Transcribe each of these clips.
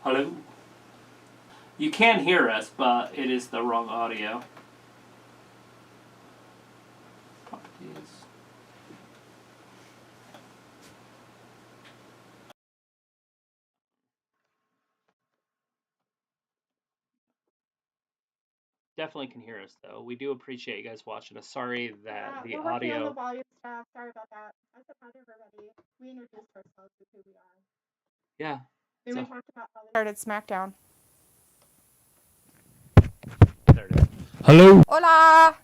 Hello? You can hear us, but it is the wrong audio. Properties. Definitely can hear us, though. We do appreciate you guys watching us. Sorry that the we're working on audio... the volume stuff. Sorry about that. I said hi to everybody. We introduced ourselves with who we are. Yeah. Then we talked about how we started Smackdown. There it is. Hello. Hola!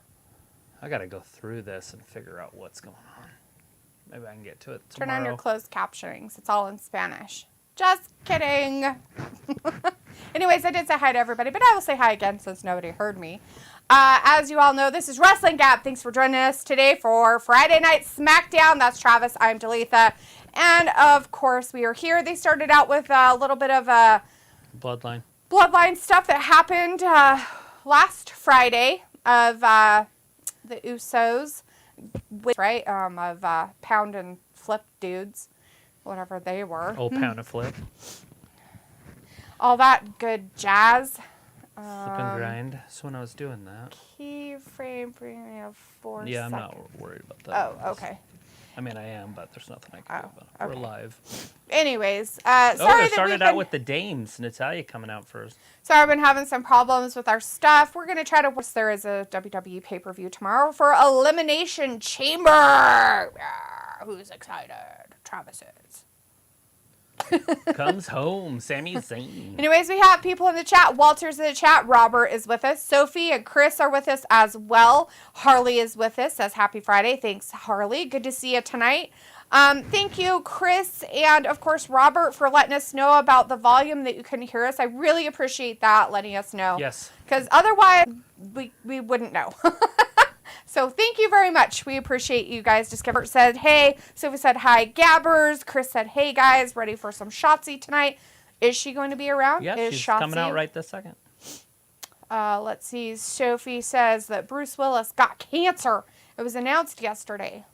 I gotta go through this and figure out what's going on. Maybe I can get to it tomorrow. Turn on your closed captionings. It's all in Spanish. Just kidding. Anyways, I did say hi to everybody, but I will say hi again since nobody heard me. As you all know, this is Wrestling Gap. Thanks for joining us today for Friday Night Smackdown. That's Travis. I'm Dalitha. And, of course, we are here. They started out with a little bit of Bloodline stuff that happened last Friday of the Usos, right? Of Pound and Flip dudes, whatever they were. Old Pound and Flip. All that good jazz. Flip and grind. So when I was doing that. Keyframe bringing of 4 Yeah, I'm seconds. not worried about that. Oh, okay. I mean, I am, but there's nothing I can do about it. Okay. We're live. Anyways, They sorry that started out with the dames. Natalya coming out first. Sorry, I've been having some problems with our stuff. We're going to try to... There is a WWE pay-per-view tomorrow for Elimination Chamber. Who's excited? Travis is. Comes home. Sami Zayn. Anyways, we have people in the chat. Walter's in the chat. Robert is with us. Sophie and Chris are with us as well. Harley is with us. Says happy Friday. Thanks, Harley. Good to see you tonight. Thank you, Chris, and, of course, Robert, for letting us know about the volume that you couldn't hear us. I really appreciate that, letting us know. Yes. Because otherwise, we wouldn't know. So thank you very much. We appreciate you guys. Just Gabbert said, hey. Sophie said, hi, Gabbers. Chris said, hey, guys, ready for some Shotzi tonight. Is she going to be around? Yeah, is she's Shotzi... coming out right this second. Let's see. Sophie says that Bruce Willis got cancer. It was announced yesterday.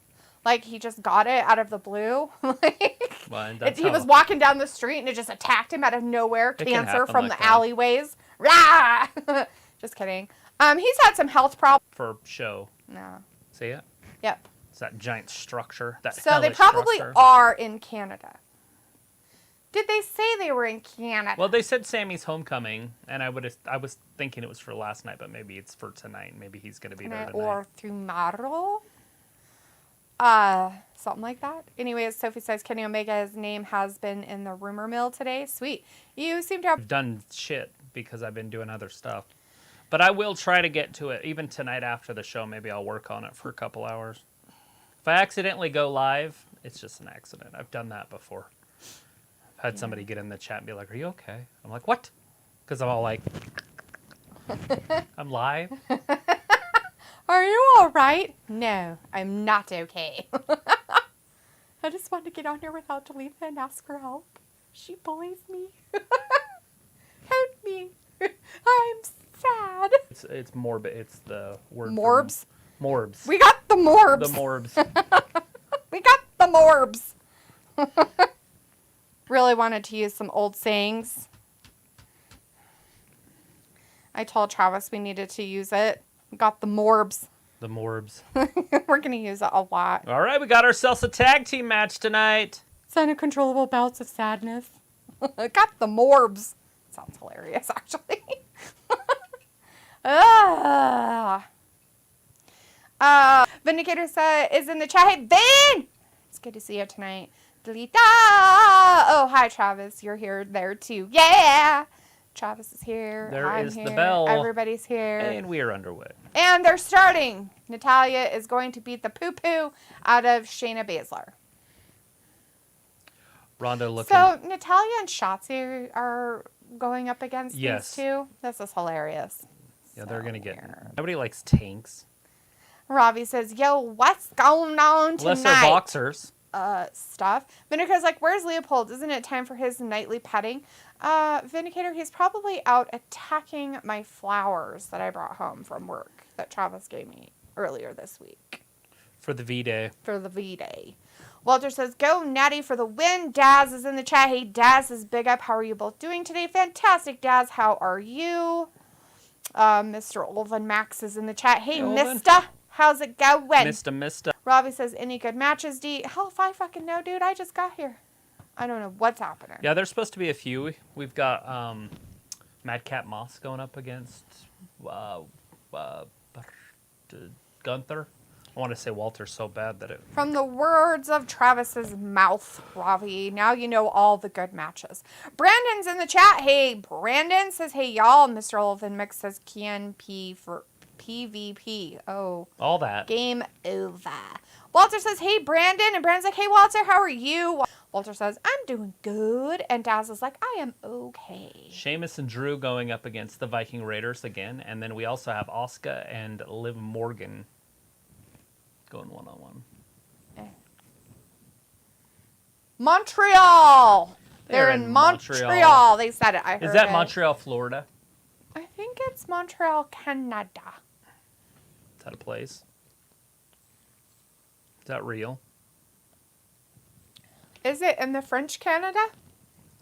Like, he just got it out of the blue. He was walking down the street, and it just attacked him out of nowhere. Cancer from the alleyways. Rah! Just kidding. He's had some health problems. For show. No. See it? Yep. It's that giant structure. That So they probably structure. are in Canada. Did they say they were in Canada? Well, they said Sammy's homecoming, and I was thinking it was for last night, but maybe it's for tonight. Maybe he's going to be there tonight. Or tomorrow. Something like that. Anyways, Sophie says Kenny Omega's name has been in the rumor mill today. Sweet. You seem to have done shit because I've been doing other stuff. But I will try to get to it. Even tonight after the show, maybe I'll work on it for a couple hours. If I accidentally go live, it's just an accident. I've done that before. I've had somebody get in the chat and be like, are you okay? I'm like, what? Because I'm all like, I'm live. Are you all right? No, I'm not okay. I just want to get on here without Dalitha and ask for help. She bullies me. Help me. I'm sad. It's morbid. It's the word. Morbs? Morbs. We got the morbs. The morbs. We got the morbs. Really wanted to use some old sayings. I told Travis we needed to use it. We got the morbs. The morbs. We're going to use it a lot. All right, we got ourselves a tag team match tonight. It's uncontrollable bouts of sadness. Got the morbs. Sounds hilarious, actually. Vindicator is in the chat. Hey, Vin! It's good to see you tonight. Delita! Oh, hi, Travis. You're here there, too. Yeah! Travis is here. I'm is here. the bell. Everybody's here. And we are underway. And they're starting. Natalya is going to beat the poo-poo out of Shayna Baszler. Ronda looking... So, Natalya and Shotzi are going up against these two? This is hilarious. Yeah, they're going to get... Nobody likes tanks. Robbie says, yo, what's going on tonight? Unless they're boxers. Stuff. Vindicator's like, where's Leopold? Isn't it time for his nightly petting? Vindicator, he's probably out attacking my flowers that I brought home from work that Travis gave me earlier this week. For the V-Day. For the V-Day. Walter says, go Natty for the win. Daz is in the chat. Hey, Daz is big up. How are you both doing today? Fantastic, Daz. How are you? Mr. Olvin Max is in the chat. Hey, Mista. How's it going? Mista. Robbie says, any good matches, D? Hell if I fucking know, dude. I just got here. I don't know what's happening. Yeah, there's supposed to be a few. We've got Madcap Moss going up against Gunther. I want to say Walter so bad that it... From the words of Travis's mouth, Ravi, now you know all the good matches. Brandon's in the chat. Hey, Brandon says, hey, y'all. Mr. Olvin Mix says, KNP for PvP. Oh. All that. Game over. Walter says, hey, Brandon. And Brandon's like, hey, Walter, how are you? Walter says, I'm doing good. And Daz is like, I am okay. Sheamus and Drew going up against the Viking Raiders again. And then we also have Asuka and Liv Morgan going one-on-one. Montreal. They're in Montreal. They said it. I heard Is that it. Montreal, Florida? I think it's Montreal, Canada. Is that a place? Is that real? Is it in the French Canada?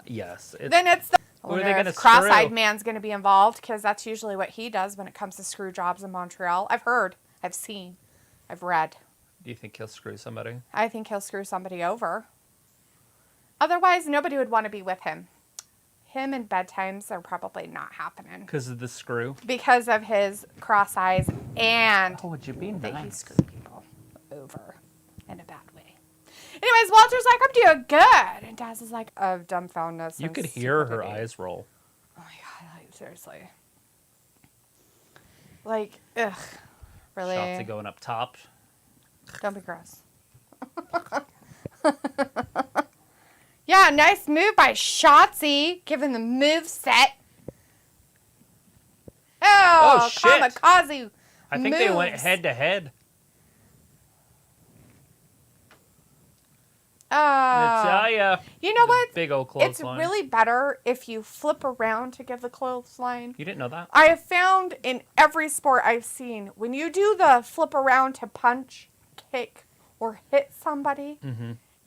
Yes. Then it's the... Who are they going to Cross-eyed man's going to be involved because that's usually what he does when it comes to screw jobs in Montreal. I've heard. I've seen. I've read. Do you think he'll screw somebody? I think he'll screw somebody over. Otherwise, nobody would want to be with him. Him and bedtimes are probably not happening. Because of the screw? Because of his cross eyes and Oh, would you be that he nice? screwed people over in a bad way. Anyways, Walter's like, I'm doing good. And Daz is like, of dumbfoundedness. You and could hear her stupidity. eyes roll. Oh my god, like, seriously. Like, ugh. Really? Shotzi going up top. Don't be gross. Yeah, nice move by Shotzi, given the move set. Oh, shit. kamikaze. I think they went moves. head to head. Natalya. You know what? Big old It's clothesline. really better if you flip around to give the clothesline. You didn't know that? I have found in every sport I've seen, when you do the flip around to punch, kick, or hit somebody,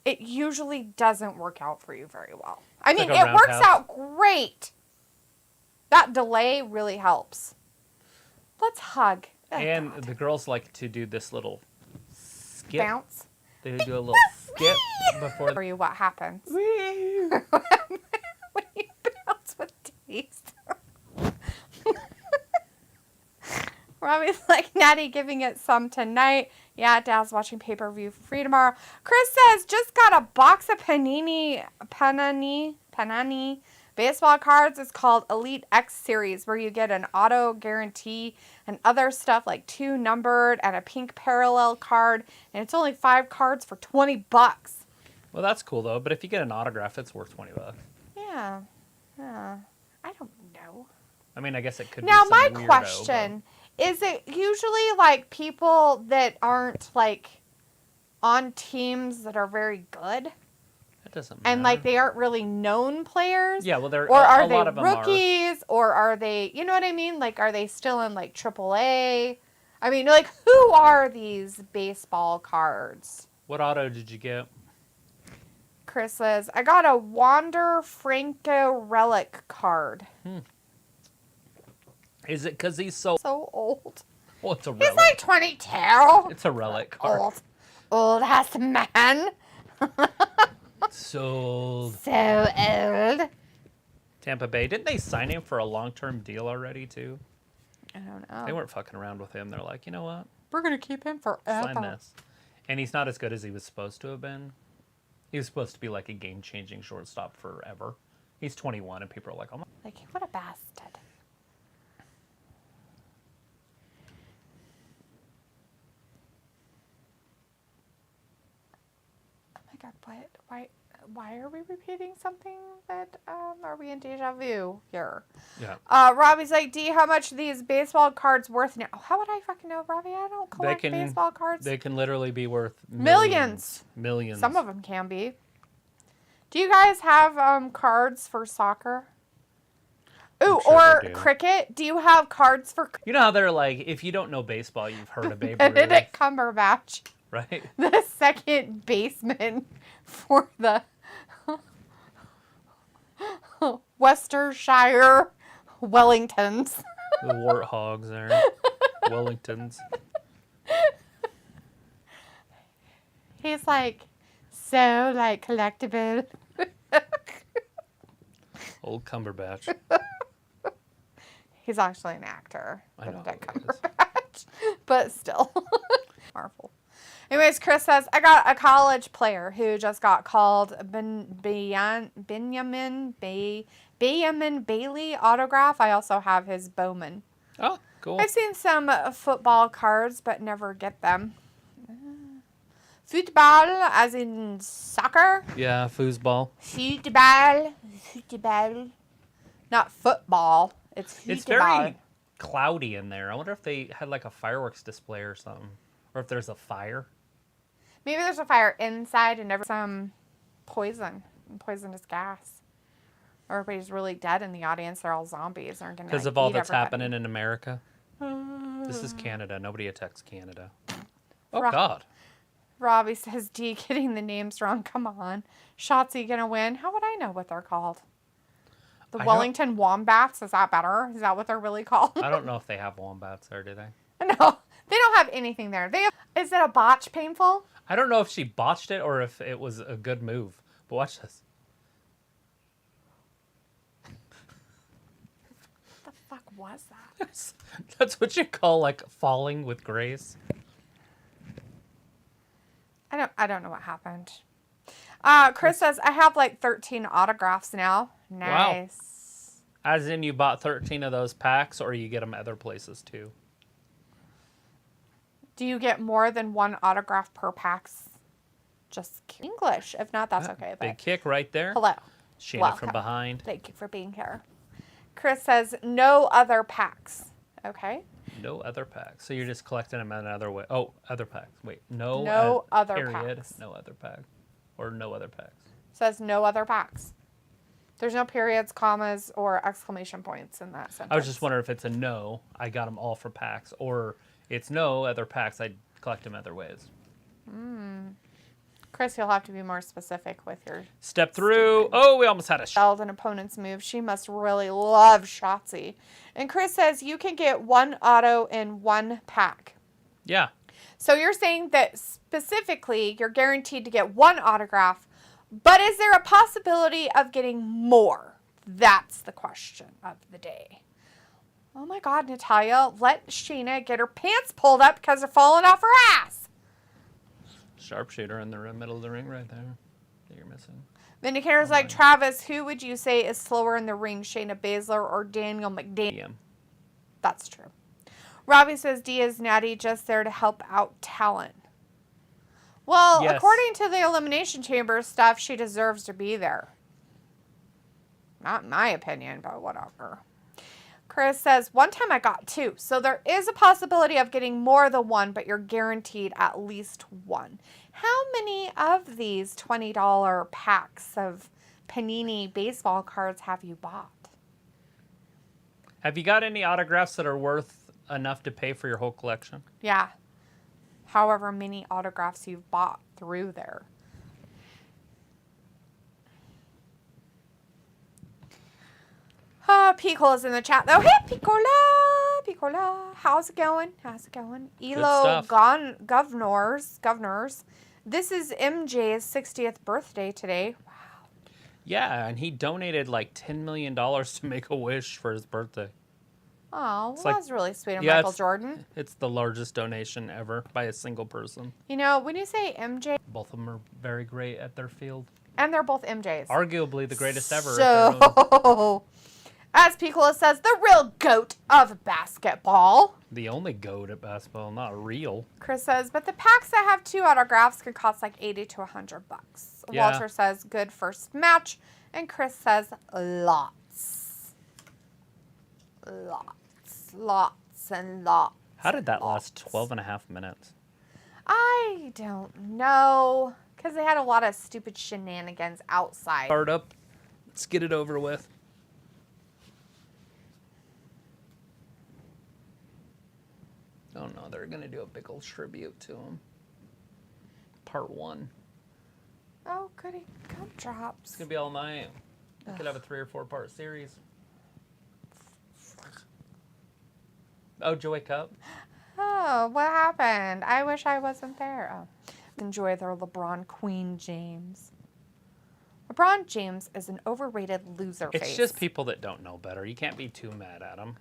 it usually doesn't work out for you very well. I mean, like a it works roundhouse. out great. That delay really helps. Let's hug. Oh, And God. the girls like to do this little skip. Bounce. They do a little skip before. For you, what happens? When you bounce with taste. Robbie's like, Natty giving it some tonight. Yeah, Dad's watching pay-per-view for free tomorrow. Chris says, just got a box of Panini baseball cards. It's called Elite X Series, where you get an auto guarantee and other stuff like 2 numbered and a pink parallel card. And it's only 5 cards for $20. Well, that's cool though. But if you get an autograph, it's worth $20. Yeah. I don't know. I mean, I guess it could. Now, be some my weirdo, question, is it usually like people that aren't like on teams that are very good? It doesn't matter. And like they aren't really known players? Yeah, well, they're Or are a they lot of them are. rookies? Or are they, you know what I mean? Like, are they still in like AAA? I mean, like, who are these baseball cards? What auto did you get? Chris says, I got a Wander Franco relic card. Is it because he's so? So old. Well, it's a He's relic. like 22. It's a relic card. Old ass man. Sold. So old. Tampa Bay. Didn't they sign him for a long-term deal already too? I don't know. They weren't fucking around with him. They're like, you know what? We're going to keep him forever. Sign this. And he's not as good as he was supposed to have been. He was supposed to be like a game-changing shortstop forever. He's 21, and people are like, oh my. Like, what a bastard. Oh my god, what? Why are we repeating something that, are we in deja vu here? Yeah. Robbie's like, D, how much are these baseball cards worth now? How would I fucking know, Robbie? I don't collect baseball cards. They can literally be worth Millions. Millions. Some of them can be. Do you guys have cards for soccer? Ooh, sure or they do. cricket? Do you have cards for You know how they're like, if you don't know baseball, you've heard of Babe Ruth. Benedict Cumberbatch? Right? The second baseman for the Worcestershire Wellingtons. The warthogs there. Wellingtons. He's like, so like collectible. Old Cumberbatch. He's actually an actor. I know Benedict who he is. Cumberbatch. But still. Marvel. Anyways, Chris says, I got a college player who just got called Benjamin Bailey autograph. I also have his Bowman. Oh, cool. I've seen some football cards, but never get them. Football, as in soccer. Yeah, foosball. Football. Not football. It's football. It's very cloudy in there. I wonder if they had like a fireworks display or something. Or if there's a fire. Maybe there's a fire inside and some poisonous gas. Or everybody's really dead in the audience. They're all zombies. They're gonna Because of all that's happening in America. This is Canada. Nobody attacks Canada. Oh, God. Robbie says, D getting the names wrong. Come on. Shotzi gonna win. How would I know what they're called? The Wellington Wombats? Is that better? Is that what they're really called? I don't know if they have wombats there, do they? No. They don't have anything there. Is it a botch painful? I don't know if she botched it or if it was a good move. But watch this. What the fuck was that? That's what you call like falling with grace. I don't know what happened. Chris says, I have like 13 autographs now. Nice. Wow. As in you bought 13 of those packs or you get them other places too? Do you get more than one autograph per packs? Just English. If not, that's okay. Big kick right there. Hello. Sheena Welcome. from behind. Thank you for being here. Chris says, no other packs. Okay. No other packs. So you're just collecting them another way. Oh, other packs. Wait. No other period. packs. No other pack. Or no other packs. Says no other packs. There's no periods, commas, or exclamation points in that sentence. I was just wondering if it's a no, I got them all for packs, or it's no other packs, I collect them other ways. Chris, you'll have to be more specific with your Step through. Oh, we almost had a an opponent's move. She must really love Shotzi. And Chris says you can get one auto in one pack. Yeah. So you're saying that specifically you're guaranteed to get one autograph, but is there a possibility of getting more? That's the question of the day. Oh my God, Natalya, let Sheena get her pants pulled up because they're falling off her ass. Sharpshooter in the middle of the ring right there that you're missing. Vindicator's like, Travis, who would you say is slower in the ring, Shayna Baszler or Daniel McDaniel? Yeah. That's true. Robbie says D is Natty just there to help out talent. Well, Yes. according to the Elimination Chamber stuff, she deserves to be there. Not in my opinion, but whatever. Chris says, one time I got two. So there is a possibility of getting more than one, but you're guaranteed at least one. How many of these $20 packs of Panini baseball cards have you bought? Have you got any autographs that are worth enough to pay for your whole collection? Yeah. However many autographs you've bought through there. Piccola's in the chat though. Hey, Piccola! Piccola. How's it going? How's it going? Elo Governors. This is MJ's 60th birthday today. Wow. Yeah, and he donated like $10 million to make a wish for his birthday. Oh, well, like- that's really sweet of yeah, Michael it's- Jordan. It's the largest donation ever by a single person. You know, when you say MJ, Both of them are very great at their field. and they're both MJs. Arguably the greatest ever. at their own. So, as Piccola says, the real goat of basketball. The only goat at basketball, not real. Chris says, but the packs that have two autographs could cost like $80 to $100. Yeah. Walter says, good first match. And Chris says, lots. Lots and lots. How did that last lots. 12 and a half minutes? I don't know. Because they had a lot of stupid shenanigans outside. Start up. Let's get it over with. Oh no, they're going to do a big old tribute to him. part 1. Oh, goody gumdrops. It's going to be all night. We could have a 3 or 4 part series. Oh, did you wake up? Oh, what happened? I wish I wasn't there. Oh. Enjoy their LeBron Queen James. LeBron James is an overrated loser face. It's just people that don't know better. You can't be too mad at them.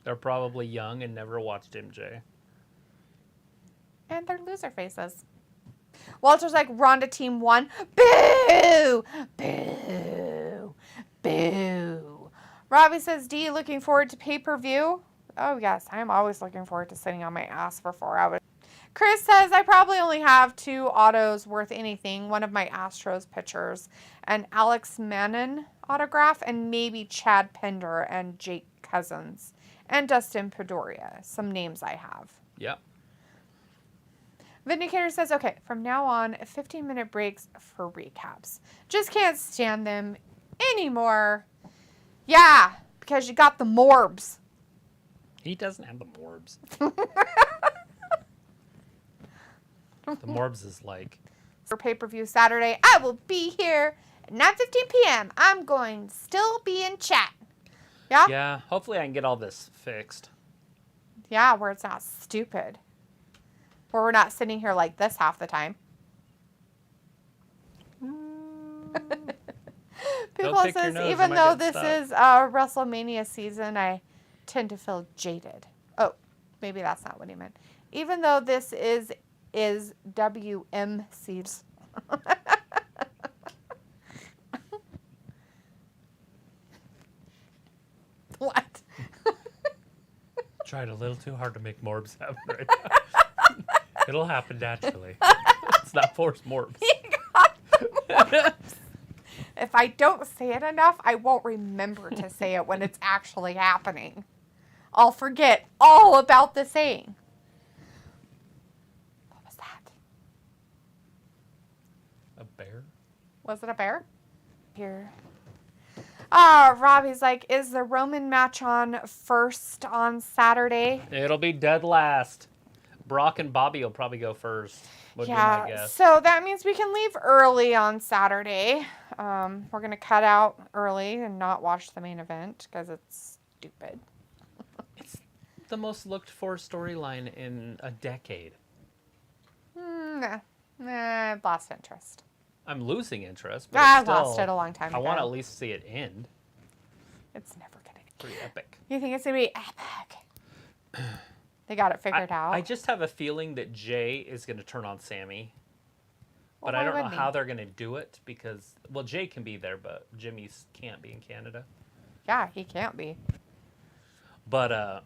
They're probably young and never watched MJ. And they're loser faces. Walter's like, Ronda team 1. Boo! Boo! Boo! Robbie says, D, looking forward to pay-per-view? Oh, yes. I'm always looking forward to sitting on my ass for 4 hours. Chris says, I probably only have 2 autos worth anything. One of my Astros pitchers, an Alex Mannon autograph, and maybe Chad Pender and Jake Cousins, and Dustin Pedroia. Some names I have. Yep. Vindicator says, okay, from now on, 15-minute breaks for recaps. Just can't stand them anymore. Yeah, because you got the morbs. He doesn't have the morbs. The morbs is like... For pay-per-view Saturday, I will be here at 9:15 p.m. I'm going to still be in chat. Yeah? Yeah, hopefully I can get all this fixed. Yeah, where it's not stupid. Where we're not sitting here like this half the time. People says, even though this is WrestleMania season, I tend to feel jaded. Oh, maybe that's not what he meant. Even though this is WM season. What? Tried a little too hard to make morbs happen right now. It'll happen naturally. It's not forced morbs. He got the morbs. If I don't say it enough, I won't remember to say it when it's actually happening. I'll forget all about the saying. What was that? A bear? Was it a bear? Here. Oh, Robbie's like, is the Roman match on first on Saturday? It'll be dead last. Brock and Bobby will probably go first. Would be my guess. So that means we can leave early on Saturday. We're going to cut out early and not watch the main event because it's stupid. It's the most looked for storyline in a decade. Nah, I've lost interest. I'm losing interest, but I still, lost it a long time ago. I want to at least see it end. It's never going to. Pretty epic. You think it's going to be epic? They got it figured out. I just have a feeling that Jay is going to turn on Sami. But Well, I don't why know wouldn't how he? they're going to do it because, well, Jay can be there, but Jimmy can't be in Canada. Yeah, he can't be. But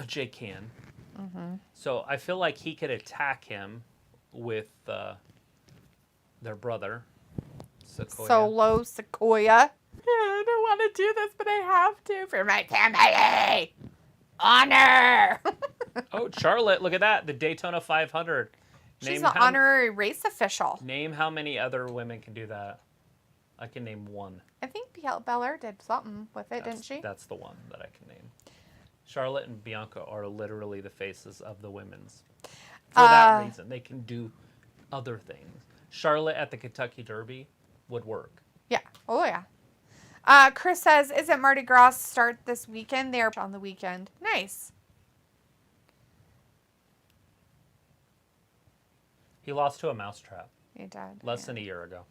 Jay can. Mm-hmm. So I feel like he could attack him with their brother, Sequoia. Solo Sequoia. I don't want to do this, but I have to for my family. Honor. Oh, Charlotte, look at that. The Daytona 500. She's an honorary race official. Name how many other women can do that. I can name one. I think Belair did something with it, didn't she? That's the one that I can name. Charlotte and Bianca are literally the faces of the women's. For that reason, they can do other things. Charlotte at the Kentucky Derby would work. Yeah. Oh, yeah. Chris says, isn't Mardi Gras start this weekend? They're on the weekend. Nice. He lost to a mousetrap He did. less than a year ago.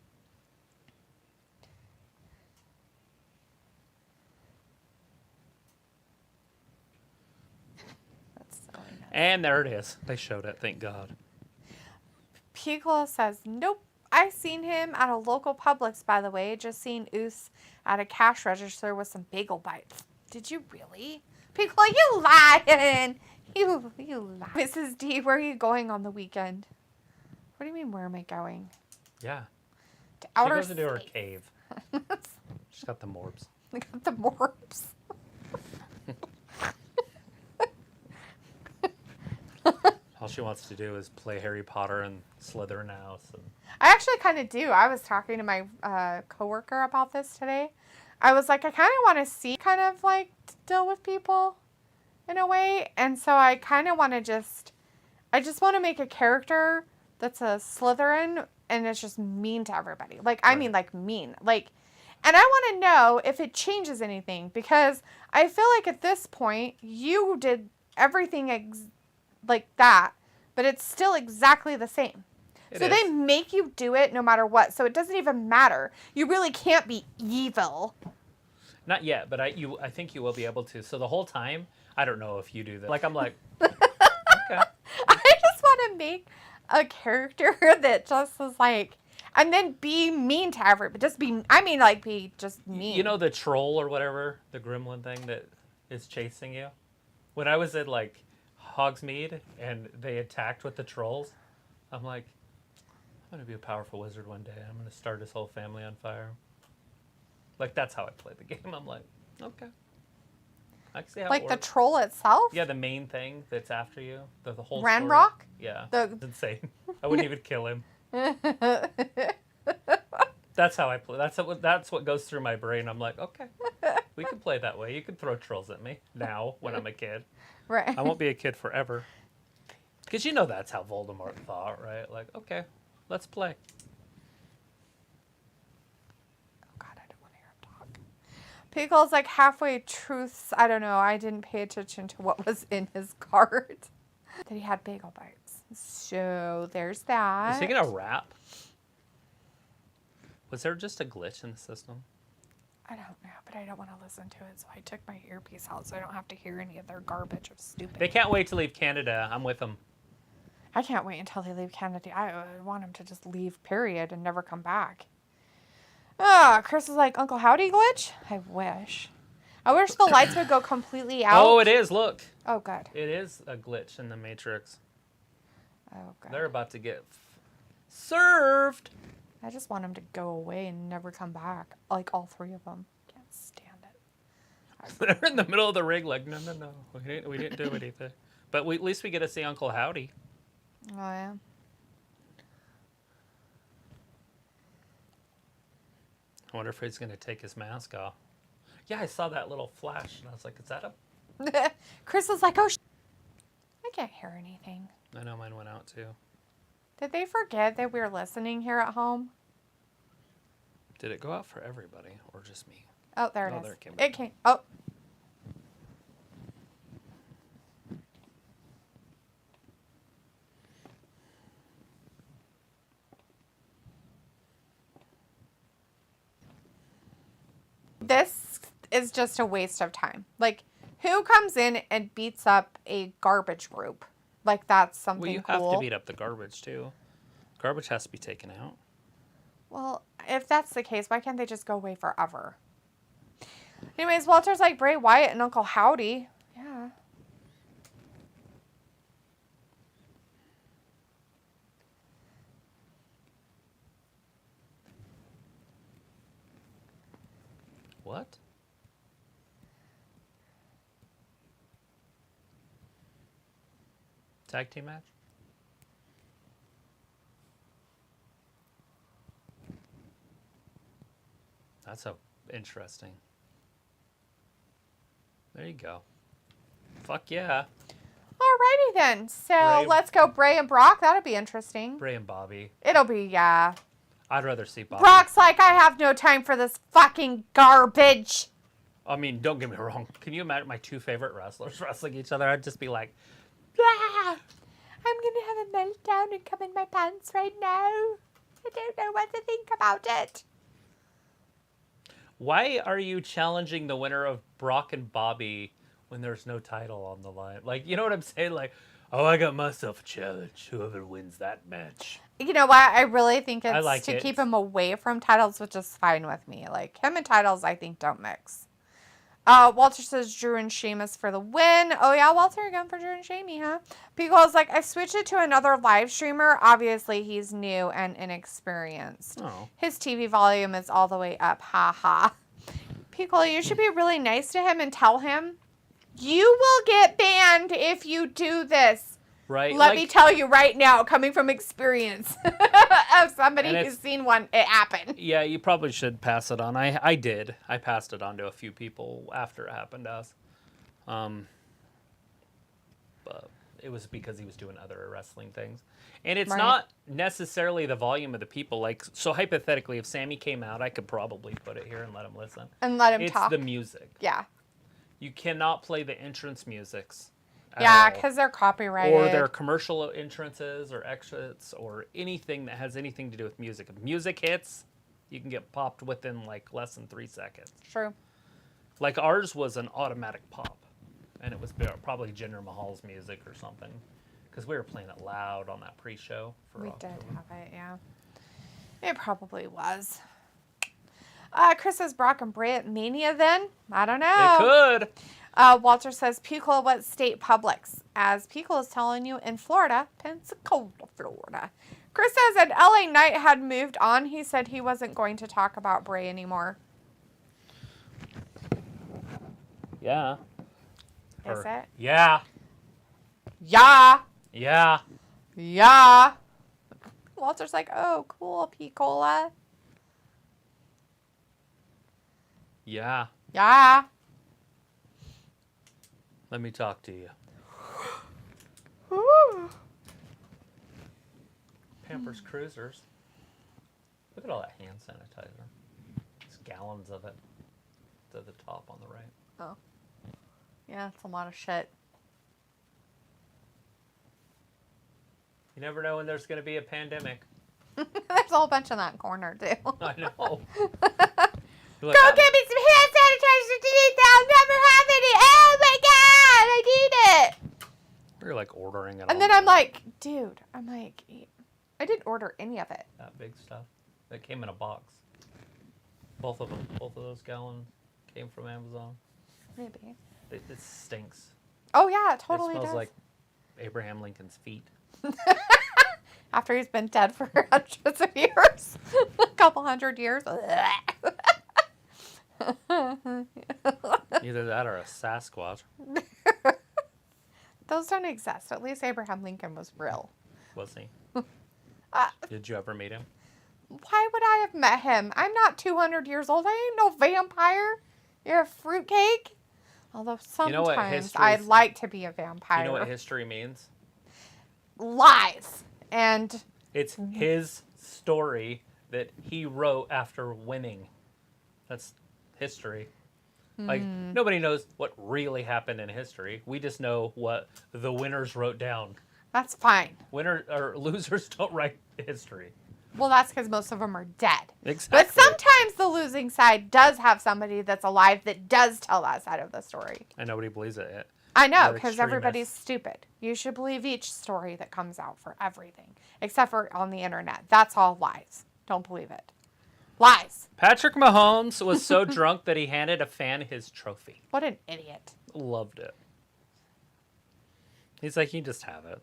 That's so nice. And there it is. They showed it, thank God. Pugla says, nope. I seen him at a local Publix, by the way. Just seen Oos at a cash register with some bagel bites. Did you really? Pugla, you lying. You lie. Mrs. D, where are you going on the weekend? What do you mean, where am I going? Yeah. To She outer goes into her space. cave. She's got the morbs. I got the morbs. All she wants to do is play Harry Potter and slither in a house. And... I actually kind of do. I was talking to my coworker about this today. I was like, I kind of want to see kind of like deal with people in a way. And so I kind of want to I just want to make a character that's a Slytherin, and it's just mean to everybody. Like, I mean, like, mean. Like, and I want to know if it changes anything, because I feel like at this point, you did everything like that, but it's still exactly the same. So they make you do it no matter what, so it doesn't even matter. You really can't be evil. Not yet, but I think you will be able to. So the whole time, I don't know if you do that. Like, I'm like, okay. I just want to make a character that just is like, and then be mean to everybody. Just be, I mean, like, be just mean. You know the troll or whatever, the gremlin thing that is chasing you? When I was at, like, Hogsmeade and they attacked with the trolls, I'm like, I'm going to be a powerful wizard one day. I'm going to start his whole family on fire. Like, that's how I play the game. I'm like, okay. I can see how like it the works. troll itself? Yeah, the main thing that's after you. The whole Ranrock? story. Yeah. The... It's insane. I wouldn't even kill him. That's how I play. That's what goes through my brain. I'm like, okay, we can play that way. You can throw trolls at me now when I'm a kid. Right. I won't be a kid forever. Because you know that's how Voldemort thought, right? Like, okay, let's play. Oh, God, I don't want to hear him talk. Pickle's like halfway truths. I don't know. I didn't pay attention to what was in his cart. That he had bagel bites. So there's that. Is he going to rap? Was there just a glitch in the system? I don't know, but I don't want to listen to it, so I took my earpiece out so I don't have to hear any of their garbage of stupid. They can't wait to leave Canada. I'm with them. I can't wait until they leave Canada. I want them to just leave, period, and never come back. Chris is like, Uncle Howdy glitch? I wish. I wish the lights would go completely out. Oh, it is. Look. Oh, good. It is a glitch in the Matrix. Oh, good. They're about to get served. I just want them to go away and never come back. Like, all three of them. Can't stand it. They're in the middle of the ring like, no. We didn't do anything. But at least we get to see Uncle Howdy. Oh, yeah. I wonder if he's going to take his mask off. Yeah, I saw that little flash, and I was like, is that him? Chris was like, oh, I can't hear anything. I know mine went out, too. Did they forget that we were listening here at home? Did it go out for everybody, or just me? Oh, there it is. There it came back. It came. Oh. This is just a waste of time. Like, who comes in and beats up a garbage group? Like, that's something Well, you cool. have to beat up the garbage, too. Garbage has to be taken out. Well, if that's the case, why can't they just go away forever? Anyways, Walter's like Bray Wyatt and Uncle Howdy. Yeah. What? Tag team match? That's so interesting. There you go. Fuck yeah. Alrighty then. So Bray. let's go Bray and Brock. That'll be interesting. Bray and Bobby. It'll be, yeah. I'd rather see Bobby. Brock's like, I have no time for this fucking garbage. I mean, don't get me wrong. Can you imagine my two favorite wrestlers wrestling each other? I'd just be like, ah, I'm going to have a meltdown and come in my pants right now. I don't know what to think about it. why are you challenging the winner of Brock and Bobby when there's no title on the line? Like, you know what I'm saying? Like, oh, I got myself a challenge. Whoever wins that match. You know what? I really think it's like to it. keep him away from titles, which is fine with me. Like, him and titles, I think, don't mix. Walter says Drew and Sheamus for the win. Oh, yeah, Walter again for Drew and Sheamus, huh? Pico's like, I switched it to another live streamer. Obviously, he's new and inexperienced. Oh. His TV volume is all the way up. Ha ha. Pico, you should be really nice to him and tell him, you will get banned if you do this. Right. Let me tell you right now, coming from experience of somebody who's seen it happen. Yeah, you probably should pass it on. I did. I passed it on to a few people after it happened to us. But it was because he was doing other wrestling things. And it's Right. not necessarily the volume of the people. Like, so hypothetically, if Sami came out, I could probably put it here and let him listen. And let him It's talk. the music. Yeah. You cannot play the entrance musics. Yeah, because they're copyrighted. Or their commercial entrances or exits or anything that has anything to do with music. If music hits, you can get popped within like less than 3 seconds. True. Like ours was an automatic pop. And it was probably Jinder Mahal's music or something. Because we were playing it loud on that pre-show. We October. did have it, yeah. It probably was. Chris says Brock and Bray at Mania then? I don't know. It could. Walter says, Pickle, what state Publix? As Pickle is telling you, in Florida, Pensacola, Florida. Chris says an LA Knight had moved on. He said he wasn't going to talk about Bray anymore. Yeah. Is it? Yeah. Yeah. Yeah. Yeah. Walter's like, oh, cool, Picola. Yeah. Yeah. Let me talk to you. Ooh. Pampers Cruisers. Look at all that hand sanitizer. There's gallons of it. It's at the top on the right. Oh. Yeah, it's a lot of shit. You never know when there's going to be a pandemic. There's a whole bunch in that corner, too. I know. Go get me some hand sanitizer today. I'll never have any. Oh my god, I need it. We were like ordering it. And then I'm like, dude, I didn't order any of it. That big stuff. It came in a box. Both of them. Both of those gallons came from Amazon. Maybe. It stinks. Oh yeah, it totally It smells does. like Abraham Lincoln's feet. After he's been dead for hundreds of years. A couple hundred years. Either that or a Sasquatch. Those don't exist. At least Abraham Lincoln was real. Was he? Did you ever meet him? Why would I have met him? I'm not 200 years old. I ain't no vampire. You're a fruitcake. Although sometimes I'd like to be a vampire. You know what history means? Lies. And It's his story that he wrote after winning. That's history. Like, nobody knows what really happened in history. We just know what the winners wrote down. that's fine. Winners or losers don't write history. Well, that's because most of them are dead. Exactly. But sometimes the losing side does have somebody that's alive that does tell that side of the story. And nobody believes it yet. I know, They're because extremists. everybody's stupid. You should believe each story that comes out for everything, except for on the internet. That's all lies. Don't believe it. Lies. Patrick Mahomes was so drunk that he handed a fan his trophy. What an idiot. Loved it. He's like, you just have it.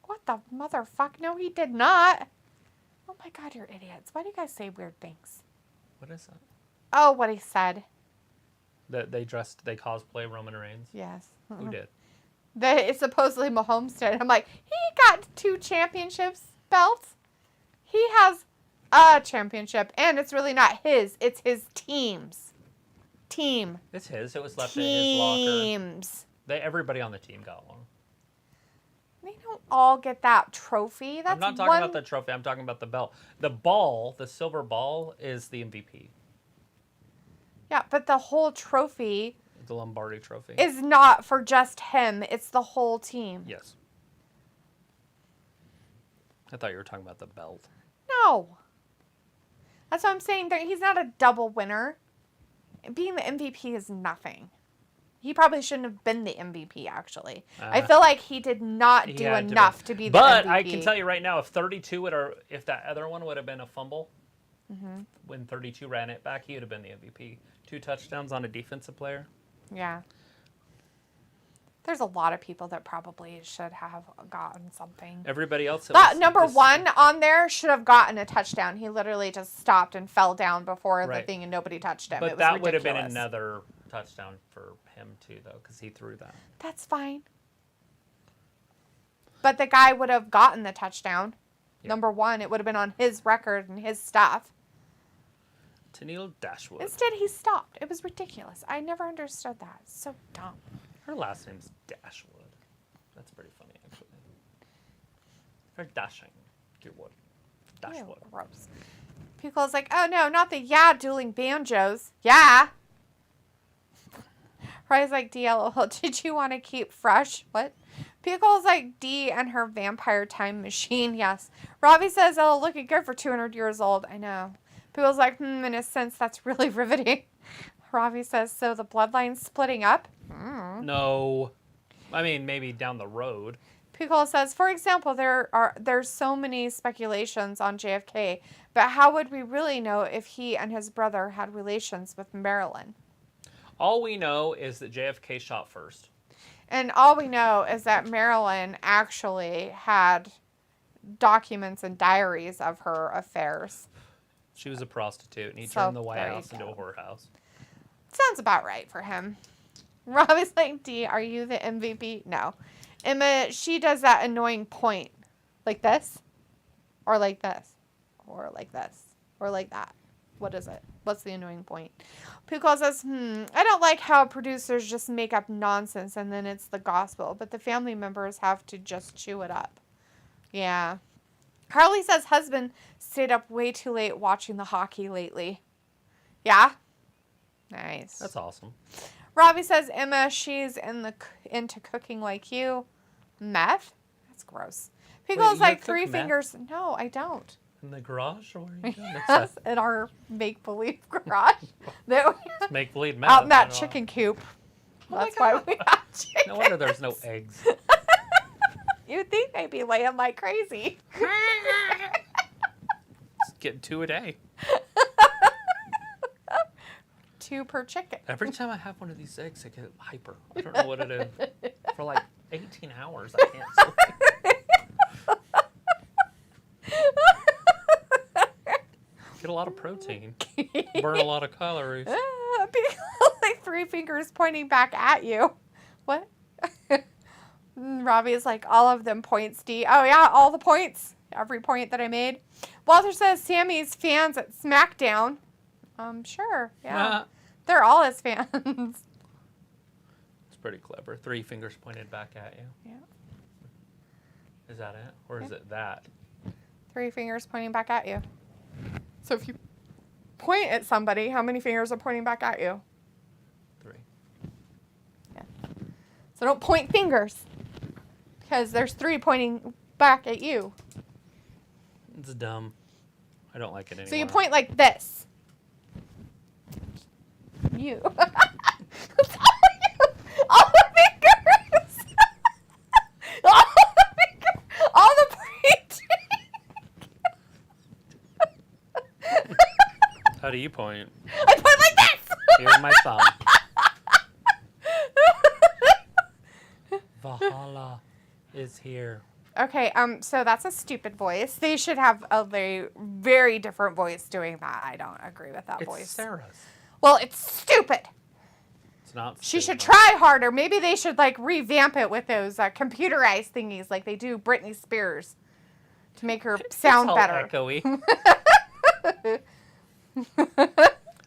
What the motherfuck? No, he did not. Oh my god, you're idiots. Why do you guys say weird things? What is that? Oh, what he said. That they cosplay Roman Reigns? Yes. Who did? That it's supposedly Mahomes did. I'm like, he got 2 championships belts. He has a championship, and it's really not his. It's his team's. Team. It's his. It was left in his locker. Teams. Everybody on the team got one. They don't all get that trophy. That's I'm not talking about the trophy. I'm talking about the belt. The ball, the silver ball, is the MVP. Yeah, but the whole trophy The Lombardi trophy. is not for just him. It's the whole team. Yes. I thought you were talking about the belt. No. That's what I'm saying. He's not a double winner. Being the MVP is nothing. He probably shouldn't have been the MVP, actually. I feel like he did not do enough to be the MVP. But I can tell you right now, if that other one would have been a fumble, when 32 ran it back, he would have been the MVP. 2 touchdowns on a defensive player. Yeah. There's a lot of people that probably should have gotten something. Everybody else. Number 1 on there should have gotten a touchdown. He literally just stopped and fell down before the thing and nobody touched him. But it was that would have ridiculous. been another touchdown for him too, though, because he threw that. That's fine. But the guy would have gotten the touchdown. Yeah. Number 1, it would have been on his record and his stuff. Tennille Dashwood. Instead, he stopped. It was ridiculous. I never understood that. It's so dumb. Her last name's Dashwood. That's pretty funny, actually. Very dashing. Good word. Dashwood. Ew, gross. Pickle's like, oh no, not the dueling banjos. Yeah. Ray's like, DLOL, did you want to keep fresh? What? Pickle's like, D and her vampire time machine. Yes. Robbie says, oh, looking good for 200 years old. I know. Pickle's like, in a sense, that's really riveting. Robbie says, so the bloodline's splitting up? No. I mean, maybe down the road. Pickle says, for example, there's so many speculations on JFK, but how would we really know if he and his brother had relations with Marilyn? All we know is that JFK shot first. And all we know is that Marilyn actually had documents and diaries of her affairs. She was a prostitute, and he So, turned the White there you House into a go. whorehouse. Sounds about right for him. Robbie's like, D, are you the MVP? No. Emma, she does that annoying point. Like this? Or like this? Or like this? Or like that? What is it? What's the annoying point? Pickle says, I don't like how producers just make up nonsense and then it's the gospel, but the family members have to just chew it up. Yeah. Harley says husband stayed up way too late watching the hockey lately. Yeah? Nice. That's awesome. Robbie says, Emma, she's into cooking like you. Meth? That's gross. Pickle's you like cook 3 meth? fingers. No, I don't. In the garage? Or where are you doing Yes, in our make-believe garage. that we Make believe meth. out in that chicken coop. Oh my That's why God. we have chicken. No wonder there's no eggs. You'd think they'd be laying like crazy. Just getting 2 a day. 2 per chicken. Every time I have one of these eggs, I get hyper. I don't know what it is. For like 18 hours, I can't sleep. Get a lot of protein. Burn a lot of calories. Like 3 fingers pointing back at you. What? Robbie is like, all of them points, D. Oh, yeah, all the points. Every point that I made. Walter says Sammy's fans at SmackDown. Sure. Yeah. They're all his fans. It's pretty clever. 3 fingers pointed back at you. Yeah. Is that it? Or is it that? 3 fingers pointing back at you. So if you point at somebody, how many fingers are pointing back at you? 3. Yeah. So don't point fingers. Because there's 3 pointing back at you. It's dumb. I don't like it anymore. So you point like this. You. All the fingers. All the fingers. All the pointing. How do you point? I point like this. Here's my thumb. Valhalla is here. Okay, so that's a stupid voice. They should have a very, very different voice doing that. I don't agree with that It's voice. Sarah's. Well, it's stupid. It's not. She should stupid. try harder. Maybe they should like revamp it with those computerized thingies like they do Britney Spears to make her sound It's all better. echoey.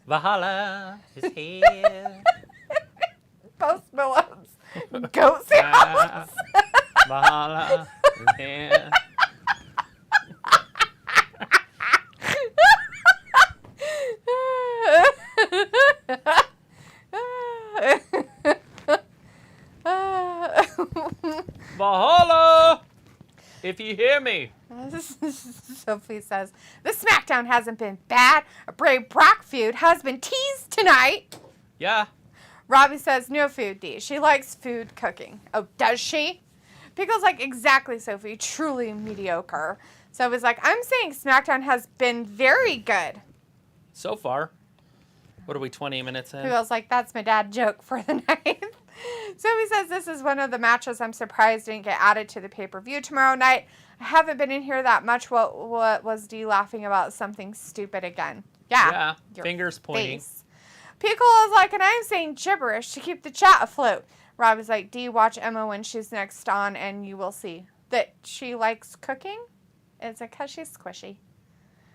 Valhalla is here. Post Malone's goat sounds. Valhalla is here. Valhalla! If you hear me. Sophie says, the SmackDown hasn't been bad. A Bray Brock feud has been teased tonight. Yeah. Robbie says, no food, D. She likes food cooking. Oh, does she? Pickle's like, exactly, Sophie. Truly mediocre. So I was like, I'm saying SmackDown has been very good. So far. What are we, 20 minutes in? Pickle's like, that's my dad joke for the night. Sophie says, this is one of the matches I'm surprised didn't get added to the pay-per-view tomorrow night. I haven't been in here that much. What was D laughing about? Something stupid again. Yeah. Your Fingers pointing. face. Pickle is like, and I'm saying gibberish to keep the chat afloat. Rob is like, D, watch Emma when she's next on, and you will see that she likes cooking. Is it because she's squishy?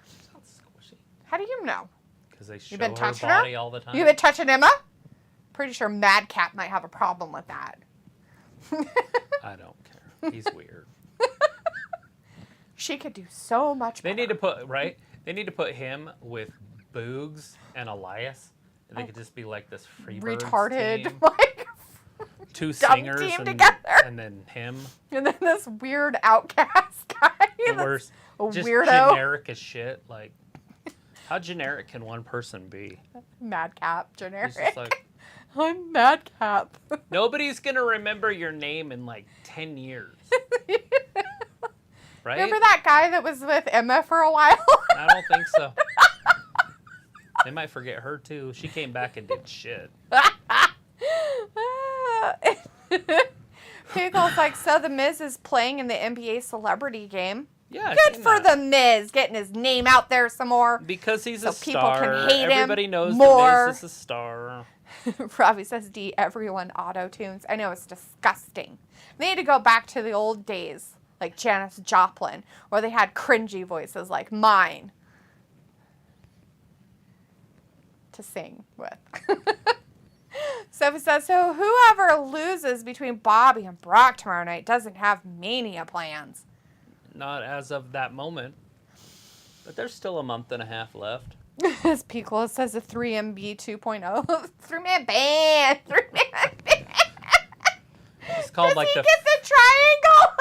It's not squishy. How do you know? Because they show You've been her touching body her? all the time. You've been touching Emma? Pretty sure Madcap might have a problem with that. I don't care. He's weird. She could do so much better. They need to put, right? They need to put him with Boogs and Elias. And they could just be like this Freebirds retarded, team. like, Two dumb singers team and, together. and then him. And then this weird outcast guy. The that's worst. a Just weirdo. generic as shit. Like, how generic can one person be? Madcap, generic. It's just like, I'm Madcap. nobody's going to remember your name in like 10 years. Right? Remember that guy that was with Emma for a while? I don't think so. They might forget her too. She came back and did shit. Pickle's like, so the Miz is playing in the NBA celebrity game. Yeah, Good for the Miz, getting his name out there some more. because he's So a people star. can hate him Everybody knows more. the Miz is a star. Robbie says, D, everyone auto-tunes. I know, it's disgusting. They need to go back to the old days, like Janis Joplin, where they had cringy voices like mine to sing with. Sophie says, so whoever loses between Bobby and Brock tomorrow night doesn't have Mania plans. Not as of that moment. But there's still a month and a half left. As Piccolo says, a 3MB 2.0. Three-man band. Three-man band. It's called Does like he the get the triangle?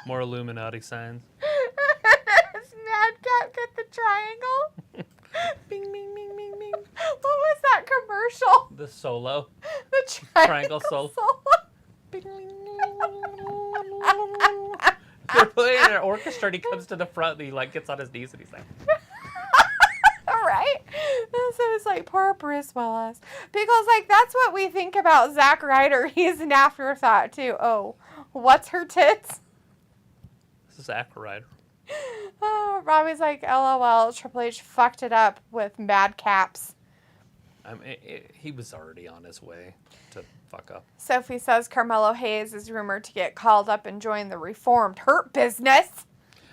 more Illuminati signs. Does Madcap get the triangle? Bing, bing, bing, bing, bing. What was that commercial? The solo. The Triangle solo. Bing, bing, bing. They're playing an orchestra and he comes to the front and he like gets on his knees and he's like, All right. So it's like, poor Bruce Willis. Pickle's like, that's what we think about Zack Ryder. He's an afterthought, too. Oh, what's her tits? this is Zack Ryder. Oh, Robbie's like, LOL, Triple H fucked it up with Madcaps. I mean, he was already on his way to fuck up. Sophie says Carmelo Hayes is rumored to get called up and join the Reformed Hurt Business.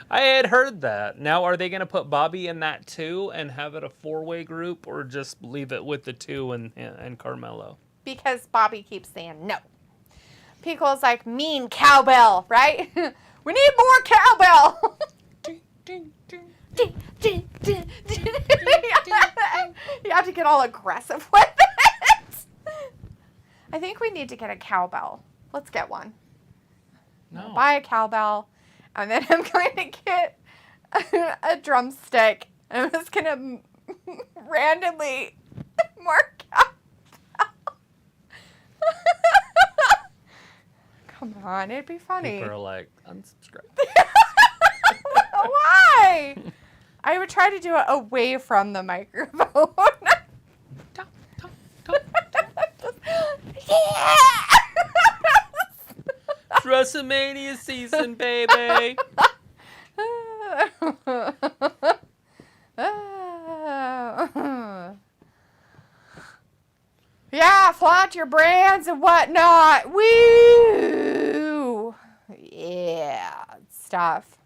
I had heard that. Now, are they going to put Bobby in that too and have it a four-way group, or just leave it with the two and Carmelo? Because Bobby keeps saying no. Pico's like, mean cowbell, right? We need more cowbell. You have to get all aggressive with it. I think we need to get a cowbell. Let's get one. No. Buy a cowbell, and then I'm going to get a drumstick, and I'm just going to randomly mark cowbell. Come on, it'd be funny. People are like, unsubscribe. Why? I would try to do it away from the microphone. Yeah! It's WrestleMania season, baby. Yeah, flaunt your brands and whatnot. Woo! Yeah, stuff.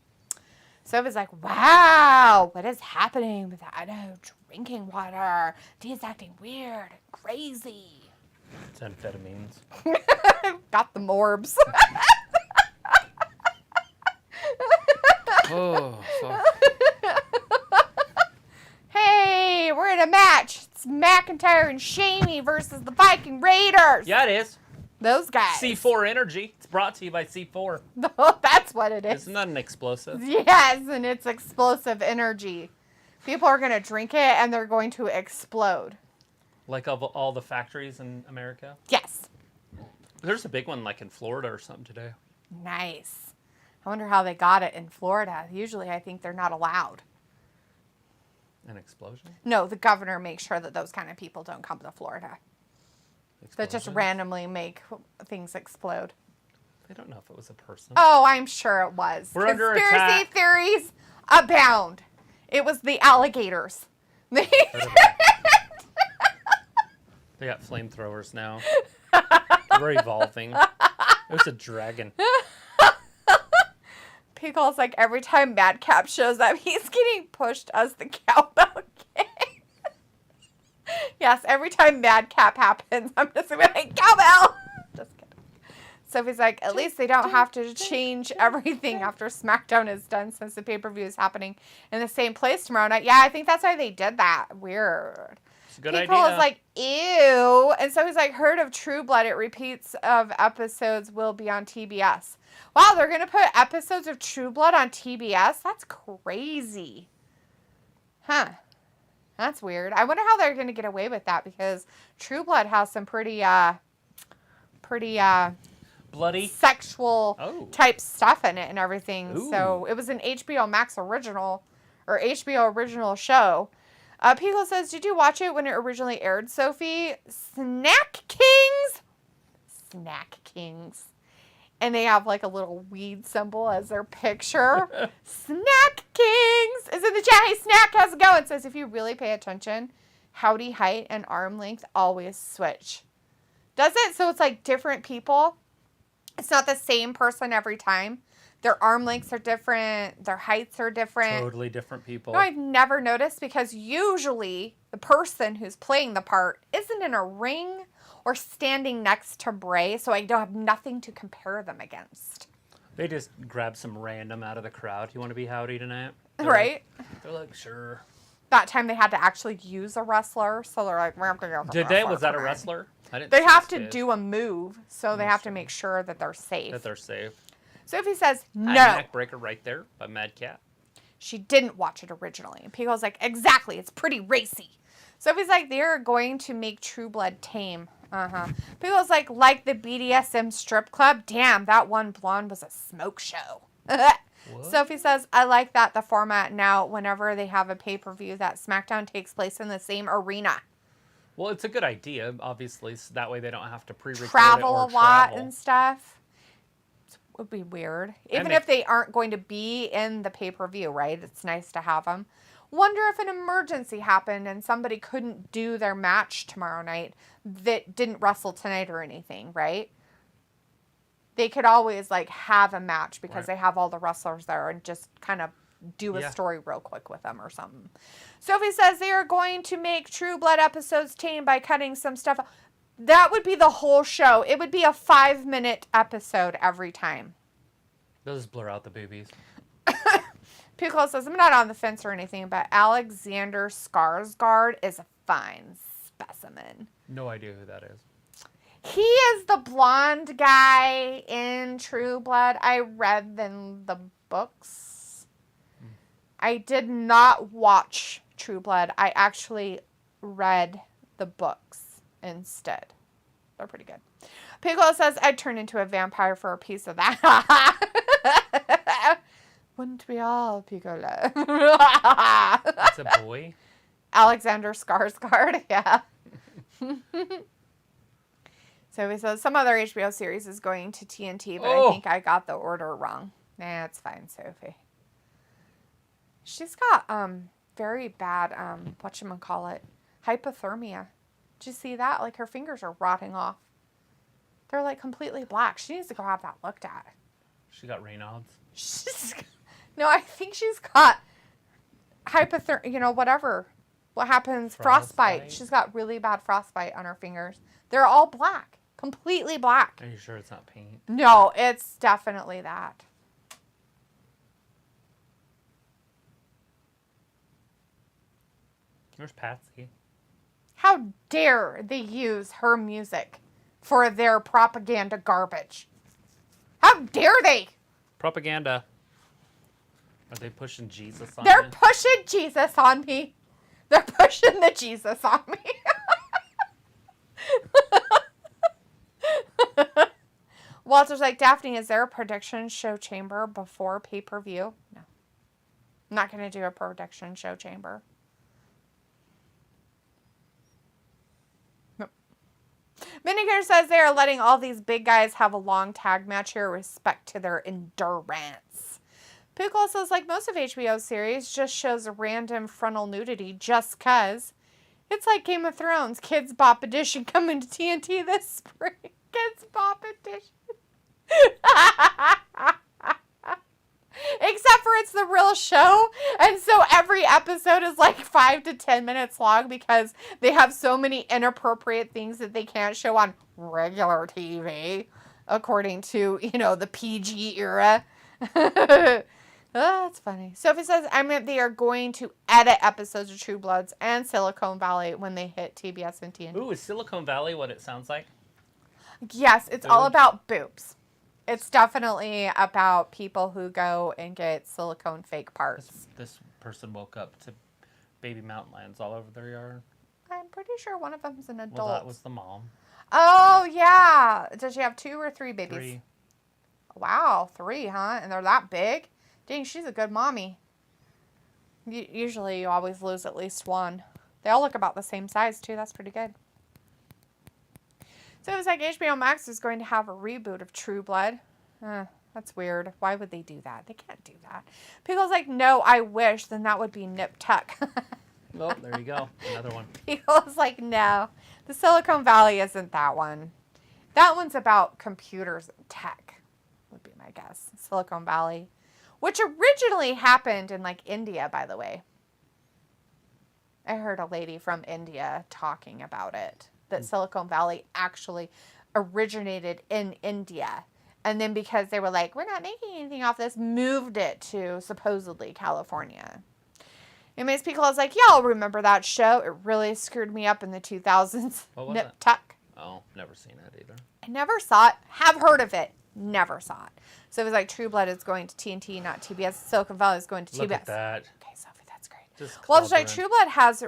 Sophie's like, wow, what is happening with Ado drinking water? He's acting weird and crazy. It's amphetamines. Got the morbs. Oh, fuck. Hey, we're in a match. It's McIntyre and Sheamus versus the Viking Raiders. Yeah, it is. Those guys. C4 Energy. It's brought to you by C4. That's what it is. Isn't that an explosive? Yes, and it's explosive energy. People are going to drink it and they're going to explode. Like of all the factories in America? Yes. There's a big one like in Florida or something today. Nice. I wonder how they got it in Florida. Usually I think they're not allowed. An explosion? No, the governor makes sure that those kind of people don't come to Florida. That just Explosion? randomly make things explode. They don't know if it was a person. Oh, I'm sure it was. We're under Conspiracy attack. theories abound. It was the alligators. They got flamethrowers now. We're evolving. It was a dragon. Pickle's like, every time Madcap shows up, he's getting pushed as the cowbell king. Yes, every time Madcap happens, I'm just going to be like, cowbell! Just kidding. Sophie's like, at least they don't have to change everything after SmackDown is done since the pay-per-view is happening in the same place tomorrow night. Yeah, I think that's why they did that. Weird. It's a good Pickle idea. is like, ew. And so he's like, heard of True Blood. It repeats of episodes will be on TBS. Wow, they're going to put episodes of True Blood on TBS? That's crazy. Huh. That's weird. I wonder how they're going to get away with that because True Blood has some pretty bloody sexual type stuff in it and everything. Ooh. So it was an HBO Max original or HBO original show. Pico says, did you watch it when it originally aired, Sophie? Snack Kings? Snack Kings. And they have like a little weed symbol as their picture. Snack Kings is in the chat. Hey, Snack, how's it going? It says, if you really pay attention, howdy height and arm length always switch. Does it? So it's like different people. It's not the same person every time. Their arm lengths are different. Their heights are different. Totally different people. No, I've never noticed because usually the person who's playing the part isn't in a ring or standing next to Bray, so I don't have nothing to compare them against. They just grab some random out of the crowd. You want to be howdy tonight? Right? They're like, sure. That time they had to actually use a wrestler, so they're like, we're going to Did they? Was that a wrestler? I didn't They see have his to face. do a move, so they have to make sure that they're safe. That they're safe. Sophie says, no. Neck breaker right there by Madcap. She didn't watch it originally. And Pico's like, exactly, it's pretty racy. Sophie's like, they're going to make True Blood tame. Pico's like the BDSM strip club. Damn, that one blonde was a smoke show. Sophie says, I like that the format now, whenever they have a pay-per-view, that SmackDown takes place in the same arena. Well, it's a good idea, obviously. So that way they don't have to pre-record Travel it or a lot travel. and stuff. It would be weird. Even if they aren't going to be in the pay-per-view, right? It's nice to have them. Wonder if an emergency happened and somebody couldn't do their match tomorrow night that didn't wrestle tonight or anything, right? They could always like have a match because they have all the wrestlers there and just kind of do a story real quick with them or something. Sophie says they are going to make True Blood episodes tame by cutting some stuff. That would be the whole show. It would be a 5-minute episode every time. They'll just blur out the boobies. Piccolo says, I'm not on the fence or anything, but Alexander Skarsgård is a fine specimen. No idea who that is. He is the blonde guy in True Blood. I read the books. I did not watch True Blood. I actually read the books instead. They're pretty good. Piccolo says, I'd turn into a vampire for a piece of that. Wouldn't we all, Piccolo? It's a boy? Alexander Skarsgård, yeah. So he says, some other HBO series is going to TNT, but I think I got the order wrong. Nah, it's fine, Sophie. She's got very bad, whatchamacallit, hypothermia. Did you see that? Like, her fingers are rotting off. They're, like, completely black. She needs to go have that looked at. She got Raynaud's. No, I think she's got hypothermia, whatever. What happens? Frostbite. She's got really bad frostbite on her fingers. They're all black. Completely black. Are you sure it's not paint? No, it's definitely that. Where's Patsy? How dare they use her music for their propaganda garbage? How dare they? Propaganda. Are they pushing Jesus on They're you? pushing Jesus on me. They're pushing the Jesus on me. Walter's like, Daphne, is there a prediction show chamber before pay-per-view? No. I'm not going to do a prediction show chamber. Nope. Miniger says they are letting all these big guys have a long tag match here, respect to their endurance. Pickle says, like most of HBO's series, just shows random frontal nudity just cuz. It's like Game of Thrones, Kids Bop Edition coming to TNT this spring. Kids Bop Edition. Except for it's the real show. And so every episode is like 5 to 10 minutes long because they have so many inappropriate things that they can't show on regular TV, according to, the PG era. Oh, that's funny. Sophie says, they are going to edit episodes of True Bloods and Silicon Valley when they hit TBS and TNT. Ooh, is Silicon Valley what it sounds like? Yes, it's all about boobs. It's definitely about people who go and get silicone fake parts. This person woke up to baby mountain lions all over their yard. I'm pretty sure one of them's an adult. Well, that was the mom. Oh, yeah. Does she have 2 or 3 babies? 3. Wow, 3, huh? And they're that big? Dang, she's a good mommy. Usually you always lose at least one. They all look about the same size, too. That's pretty good. So it was like HBO Max is going to have a reboot of True Blood. That's weird. Why would they do that? They can't do that. People's like, no, I wish. Then that would be Nip Tuck. Oh, there you go. Another one. People's like, no. The Silicon Valley isn't that one. That one's about computers and tech, would be my guess. Silicon Valley. Which originally happened in, India, by the way. I heard a lady from India talking about it. That Silicon Valley actually originated in India. And then because they were like, we're not making anything off this, moved it to supposedly California. Anyways, people was like, y'all remember that show? It really screwed me up in the 2000s. What was Nip it? Tuck. Oh, never seen it either. I never saw it. Have heard of it. Never saw it. So it was like True Blood is going to TNT, not TBS. Silicon Valley is going to TBS. Look at that. Okay, Sophie, that's great. Just Well, it's like clobbering. True Blood has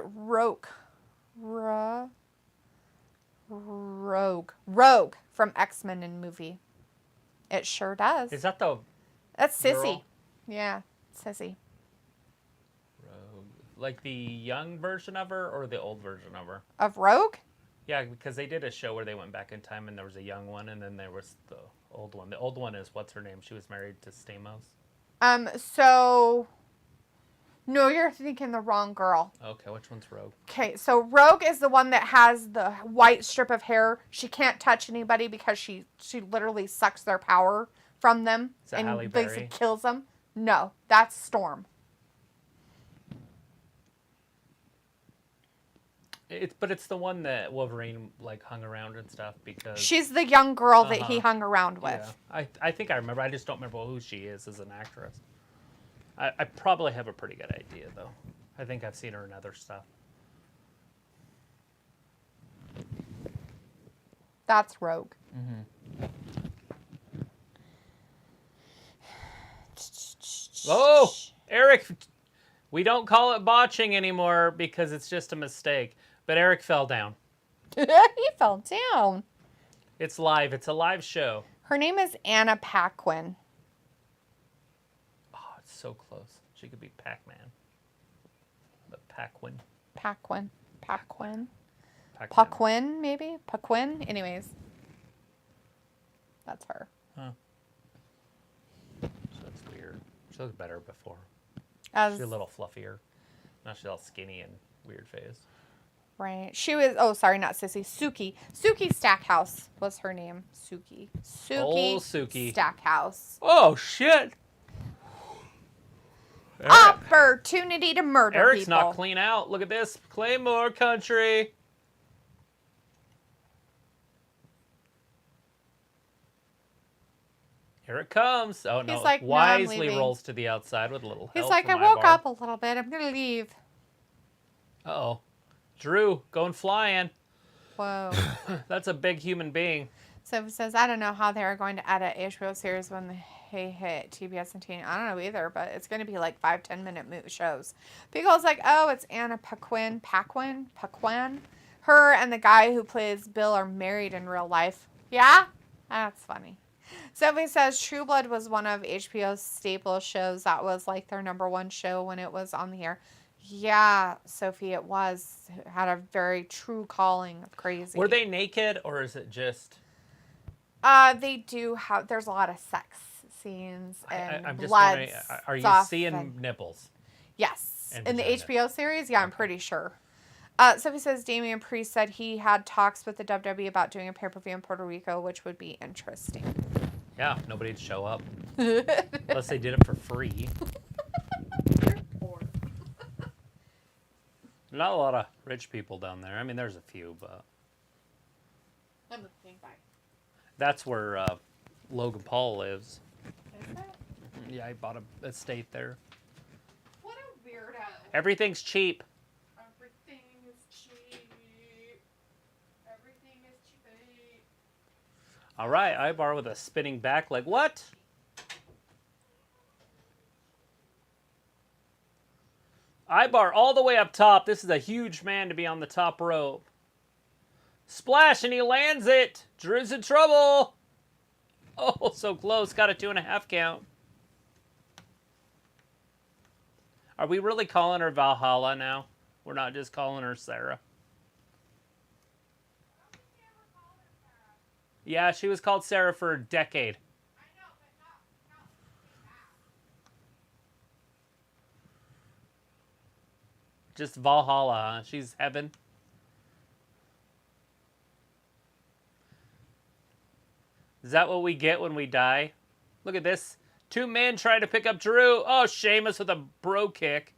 Rogue from X-Men in movie. It sure does. Is that the That's Sissy. girl? Yeah, Sissy. Rogue? Like the young version of her or the old version of her? Of Rogue? Yeah, because they did a show where they went back in time and there was a young one and then there was the old one. The old one is, what's her name? She was married to Stamos. No, you're thinking the wrong girl. Okay, which one's Rogue? Okay, so Rogue is the one that has the white strip of hair. She can't touch anybody because she literally sucks their power from them Is that and Halle basically Berry? kills them. No, that's Storm. But it's the one that Wolverine hung around and stuff because She's the young girl that he hung around with. Yeah, I think I remember. I just don't remember who she is as an actress. I probably have a pretty good idea though. I think I've seen her in other stuff. That's Rogue. Oh, Eric, we don't call it botching anymore because it's just a mistake. But Eric fell down. He fell down. It's live. It's a live show. Her name is Anna Paquin. Oh, it's so close. She could be Pac-Man. But Paquin. Paquin, Pac-Man. maybe? Paquin? Anyways. That's her. Huh. So it's weird. She looked better before. As, She's a little fluffier. Now she's all skinny and weird face. right. She was, oh, sorry, not Sissy. Suki. Suki Stackhouse was her name. Suki. Old Suki. Stackhouse. Oh, shit. Opportunity to murder Eric's people. not clean out. Look at this. Claymore country. Here it comes. Oh, no. He's like, "No, I'm Wisely leaving." rolls to the outside with a little help. He's like, I from woke Ivar. up a little bit. I'm going to leave. Uh-oh. Drew, going flying. Whoa. That's a big human being. So it says, I don't know how they're going to edit HBO series when they hit TBS and TNT. I don't know either, but it's going to be like 5-10 minute shows. People's like, oh, it's Anna Paquin. Her and the guy who plays Bill are married in real life. Yeah? That's funny. Somebody says True Blood was one of HBO's staple shows. That was like their #1 show when it was on the air. Yeah, Sophie, it was. It had a very true calling of crazy. Were they naked or is it just... They do have, there's a lot of sex scenes and I'm just blood wondering, are you stuff seeing and- nipples? Yes. and In the vagina? HBO series? Yeah, I'm pretty sure. Sophie says Damian Priest said he had talks with the WWE about doing a pay-per-view in Puerto Rico, which would be interesting. Yeah, nobody'd show up. Unless they did it for free. You're poor. Not a lot of rich people down there. I mean, there's a few, but... I'm looking back. That's where Logan Paul lives. Is it? Yeah, he bought a estate there. What a weirdo. Everything's cheap. Everything is cheap. Everything is cheap. All right, Ibar with a spinning back leg. What? Ibar all the way up top. This is a huge man to be on the top rope. Splash, and he lands it. Drew's in trouble. Oh, so close. Got a 2.5 count. Are we really calling her Valhalla now? We're not just calling her Sarah. Yeah, she was called Sarah for a decade. I know, but not Just Valhalla, huh? She's heaven. Is that what we get when we die? Look at this. 2 men trying to pick up Drew. Oh, Sheamus with a bro kick.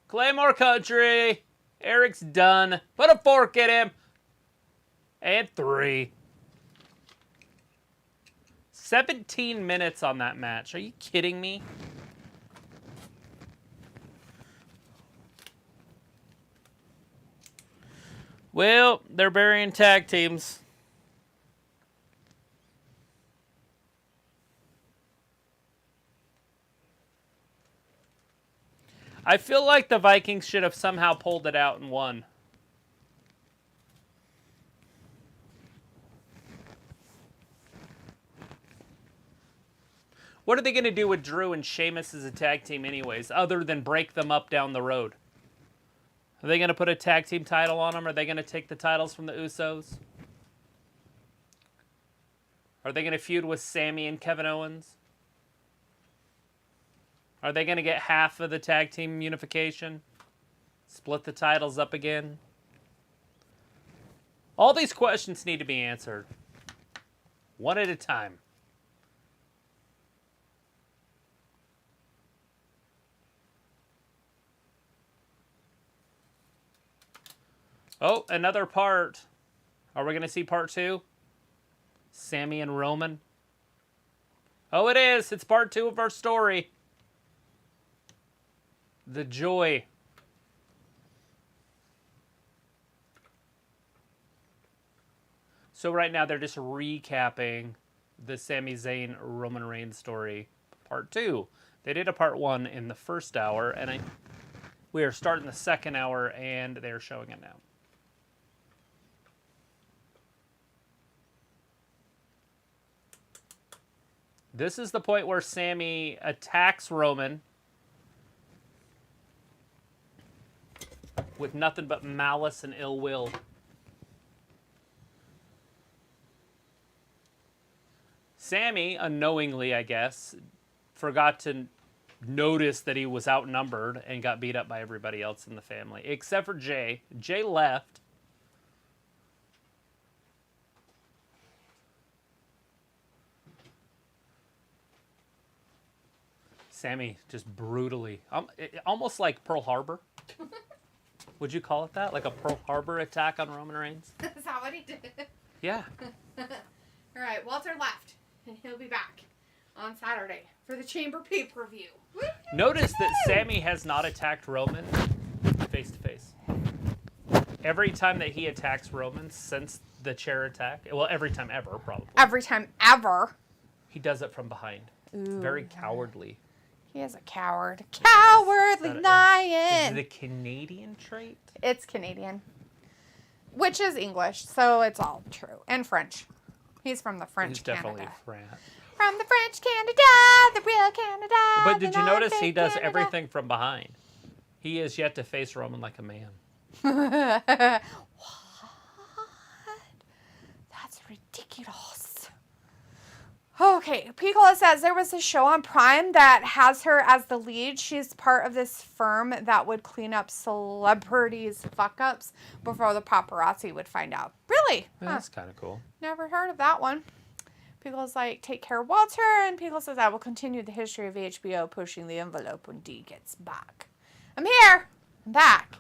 Claymore country. Eric's done. Put a fork in him. And 3. 17 minutes on that match. Are you kidding me? Well, they're burying tag teams. I feel like the Vikings should have somehow pulled it out and won. What are they going to do with Drew and Sheamus as a tag team anyways, other than break them up down the road? Are they going to put a tag team title on them? Are they going to take the titles from the Usos? Are they going to feud with Sami and Kevin Owens? Are they going to get half of the tag team unification? Split the titles up again? All these questions need to be answered. One at a time. Oh, another part. Are we going to see part 2? Sami and Roman? Oh, it is. It's part 2 of our story. The joy. So right now they're just recapping the Sami Zayn Roman Reigns story, part 2. They did a part 1 in the first hour, and we are starting the second hour, and they're showing it now. This is the point where Sami attacks Roman with nothing but malice and ill will. Sami, unknowingly, I guess, forgot to notice that he was outnumbered and got beat up by everybody else in the family, except for Jay. Jay left. Sami just brutally, almost like Pearl Harbor. Would you call it that? Like a Pearl Harbor attack on Roman Reigns? Is that what he did? Yeah. All right, Walter left, and he'll be back on Saturday for the Chamber pay-per-view. Notice that Sami has not attacked Roman face to face. Every time that he attacks Roman since the chair attack, well, every time ever, probably. Every time ever. He does it from behind. Ooh. Very cowardly. He is a coward. Cowardly lion. Is it a Canadian trait? It's Canadian. Which is English, so it's all true. And French. He's from the French He's definitely Canada. French. From the French Canada, the real Canada. But did you notice he does Canada. everything from behind? He has yet to face Roman like a man. What? That's ridiculous. Okay, Piccola says there was a show on Prime that has her as the lead. She's part of this firm that would clean up celebrities' fuck-ups before the paparazzi would find out. Really? Yeah, that's kind of cool. Never heard of that one. Pickle's like, take care, Walter. And Pickle says, I will continue the history of HBO pushing the envelope when D gets back. I'm here. I'm back.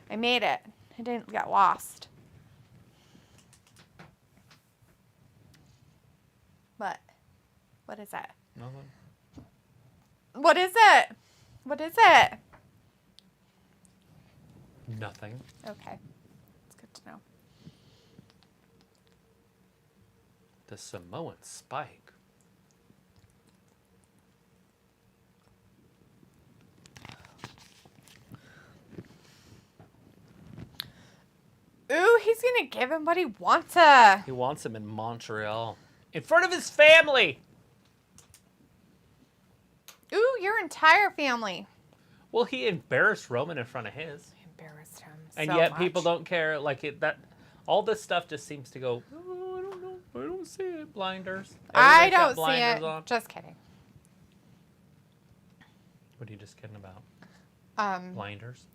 I made it. I didn't get lost. What? What is it? Nothing. What is it? What is it? Nothing. Okay. It's good to know. The Samoan Spike. Ooh, he's going to give him what he wants to. He wants him in Montreal. In front of his family. Ooh, your entire family. Well, he embarrassed Roman in front of his. He embarrassed him And so yet much. people don't care. Like that, all this stuff just seems to go, oh, I don't know. I don't see it. Blinders. I Everybody's got don't see blinders it. on. Just kidding. What are you just kidding about? Blinders.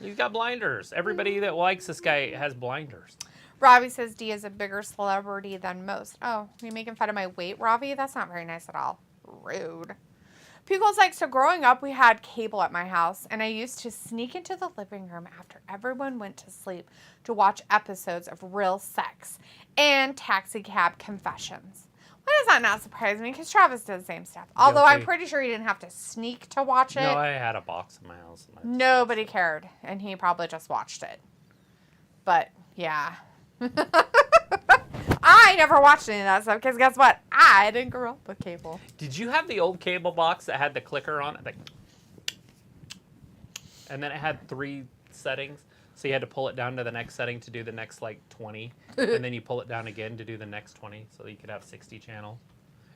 You've got blinders. Everybody that likes this guy has blinders. Robbie says D is a bigger celebrity than most. Oh, you making fun of my weight, Robbie? That's not very nice at all. Rude. Pickle's like, so growing up, we had cable at my house, and I used to sneak into the living room after everyone went to sleep to watch episodes of Real Sex and Taxi Cab Confessions. Why does that not surprise me? Because Travis did the same stuff. Although I'm pretty sure he didn't have to sneak to watch it. No, I had a box in my house. And Nobody cared, and he probably just watched it. But, yeah. I never watched any of that stuff, because guess what? I didn't grow up with cable. Did you have the old cable box that had the clicker on it? And then it had 3 settings. So you had to pull it down to the next setting to do the next, 20. And then you pull it down again to do the next 20. So you could have 60 channels.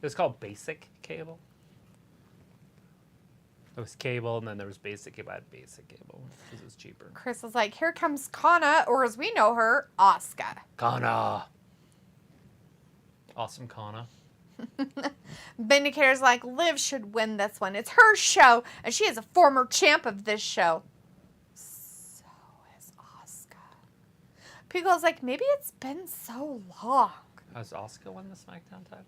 It was called basic cable. It was cable, and then there was basic cable. I had basic cable because it was cheaper. Chris was like, here comes Kana, or as we know her, Asuka. Kana. Awesome Kana. Vindicator's like, Liv should win this one. It's her show, and she is a former champ of this show. So is Asuka. Pickle's like, maybe it's been so long. Has Asuka won the SmackDown title?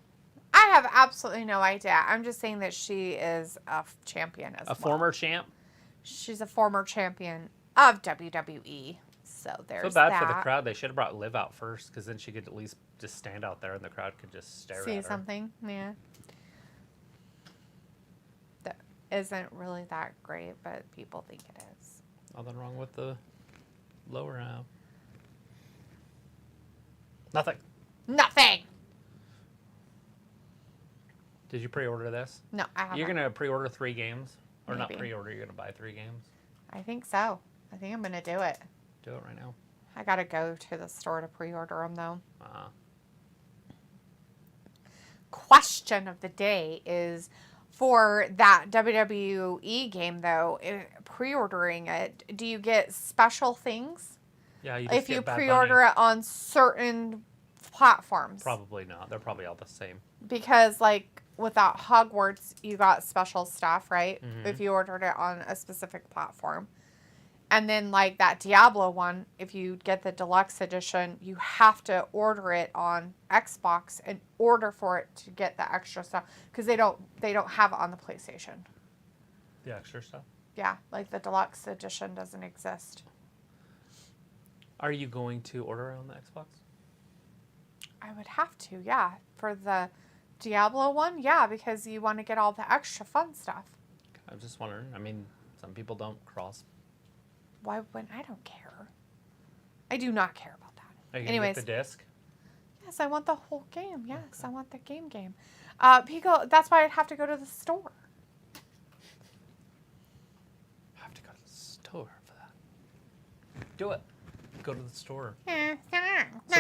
I have absolutely no idea. I'm just saying that she is a champion as well. A former champ? She's a former champion of WWE. So there's So bad that. for the crowd. They should have brought Liv out first, because then she could at least just stand out there and the crowd could just stare See at her. something? Yeah. That isn't really that great, but people think it is. Nothing wrong with the lower half. Nothing. Nothing! Did you pre-order this? No, I haven't. You're going to pre-order 3 games? Or not Maybe. pre-order, you're going to buy 3 games? I think so. I think I'm going to do it. Do it right now. I got to go to the store to pre-order them, though. Question of the day is, for that WWE game, though, pre-ordering it, do you get special things? Yeah, you just If you get Bad pre-order Bunny. it on certain platforms? Probably not. They're probably all the same. Because, like, without Hogwarts, you got special stuff, right? Mhm. If you ordered it on a specific platform. And then, like, that Diablo one, if you get the deluxe edition, you have to order it on Xbox and order for it to get the extra stuff. Because they don't have it on the PlayStation. The extra stuff. Yeah, like the deluxe edition doesn't exist. Are you going to order it on the Xbox? I would have to, yeah. For the Diablo one, yeah, because you want to get all the extra fun stuff. I'm just wondering. I mean, some people don't cross. Why wouldn't I don't care. I do not care about that. Are you going to Anyways. get the disc? Yes, I want the whole game. Yes, I want the game. Pico, that's why I'd have to go to the store. I have to go to the store for that. Do it. Go to the store. So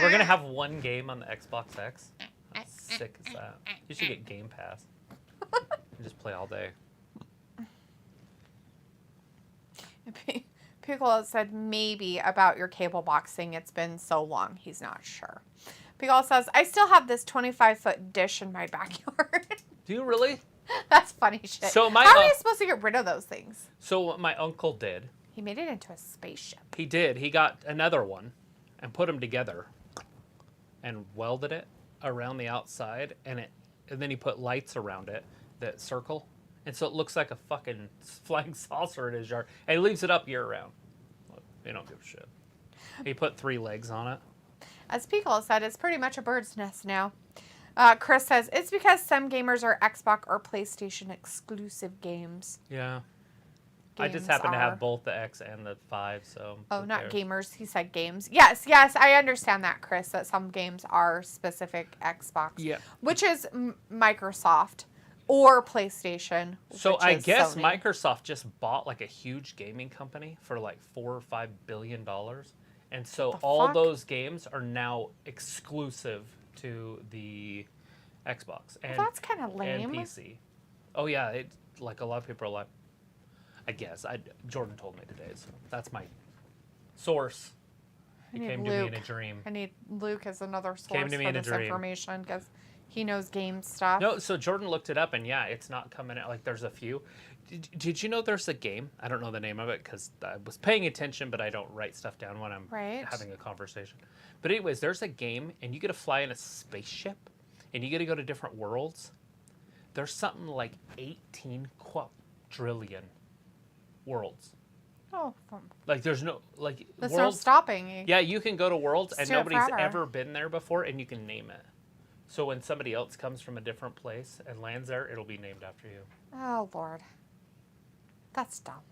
we're going to have 1 game on the Xbox X? How sick is that? You should get Game Pass. And just play all day. Pickle said maybe about your cable box thing. It's been so long. He's not sure. Pickle says, I still have this 25-foot dish in my backyard. Do you really? That's funny shit. So How are you supposed to get rid of those things? So what my uncle did, He made it into a spaceship. he did. He got another one and put them together and welded it. around the outside, and then he put lights around it that circle, and so it looks like a fucking flying saucer in his yard. And he leaves it up year round. He don't give a shit. He put 3 legs on it. As Pickle said, it's pretty much a bird's nest now. Chris says, it's because some gamers are Xbox or PlayStation exclusive games. Yeah. I just happen to have both the X and the 5, so... Oh, not gamers. He said games. Yes, I understand that, Chris, that some games are specific Xbox. Yeah. Which is Microsoft or PlayStation. So I guess Sony. Microsoft just bought like a huge gaming company for like $4 or $5 billion. And so all those games are now exclusive to the Xbox and, well, that's kind of lame. and PC. Oh yeah, like a lot of people are like, I guess. Jordan told me today, so that's my source. It came to me in a dream. I need Luke as another source Came to me for in a this dream. information because he knows game stuff. No, so Jordan looked it up, and yeah, it's not coming out. Like, there's a few. Did you know there's a game? I don't know the name of it because I was paying attention, but I don't write stuff down when I'm having a conversation. But anyways, there's a game, and you get to fly in a spaceship, and you get to go to different worlds. There's something like 18 quadrillion worlds. Oh, like there's no like there's worlds. no stopping. Yeah, you can go to worlds, and nobody's forever. ever been there before, and you can name it. So when somebody else comes from a different place and lands there, it'll be named after you. Oh, Lord. That's dumb.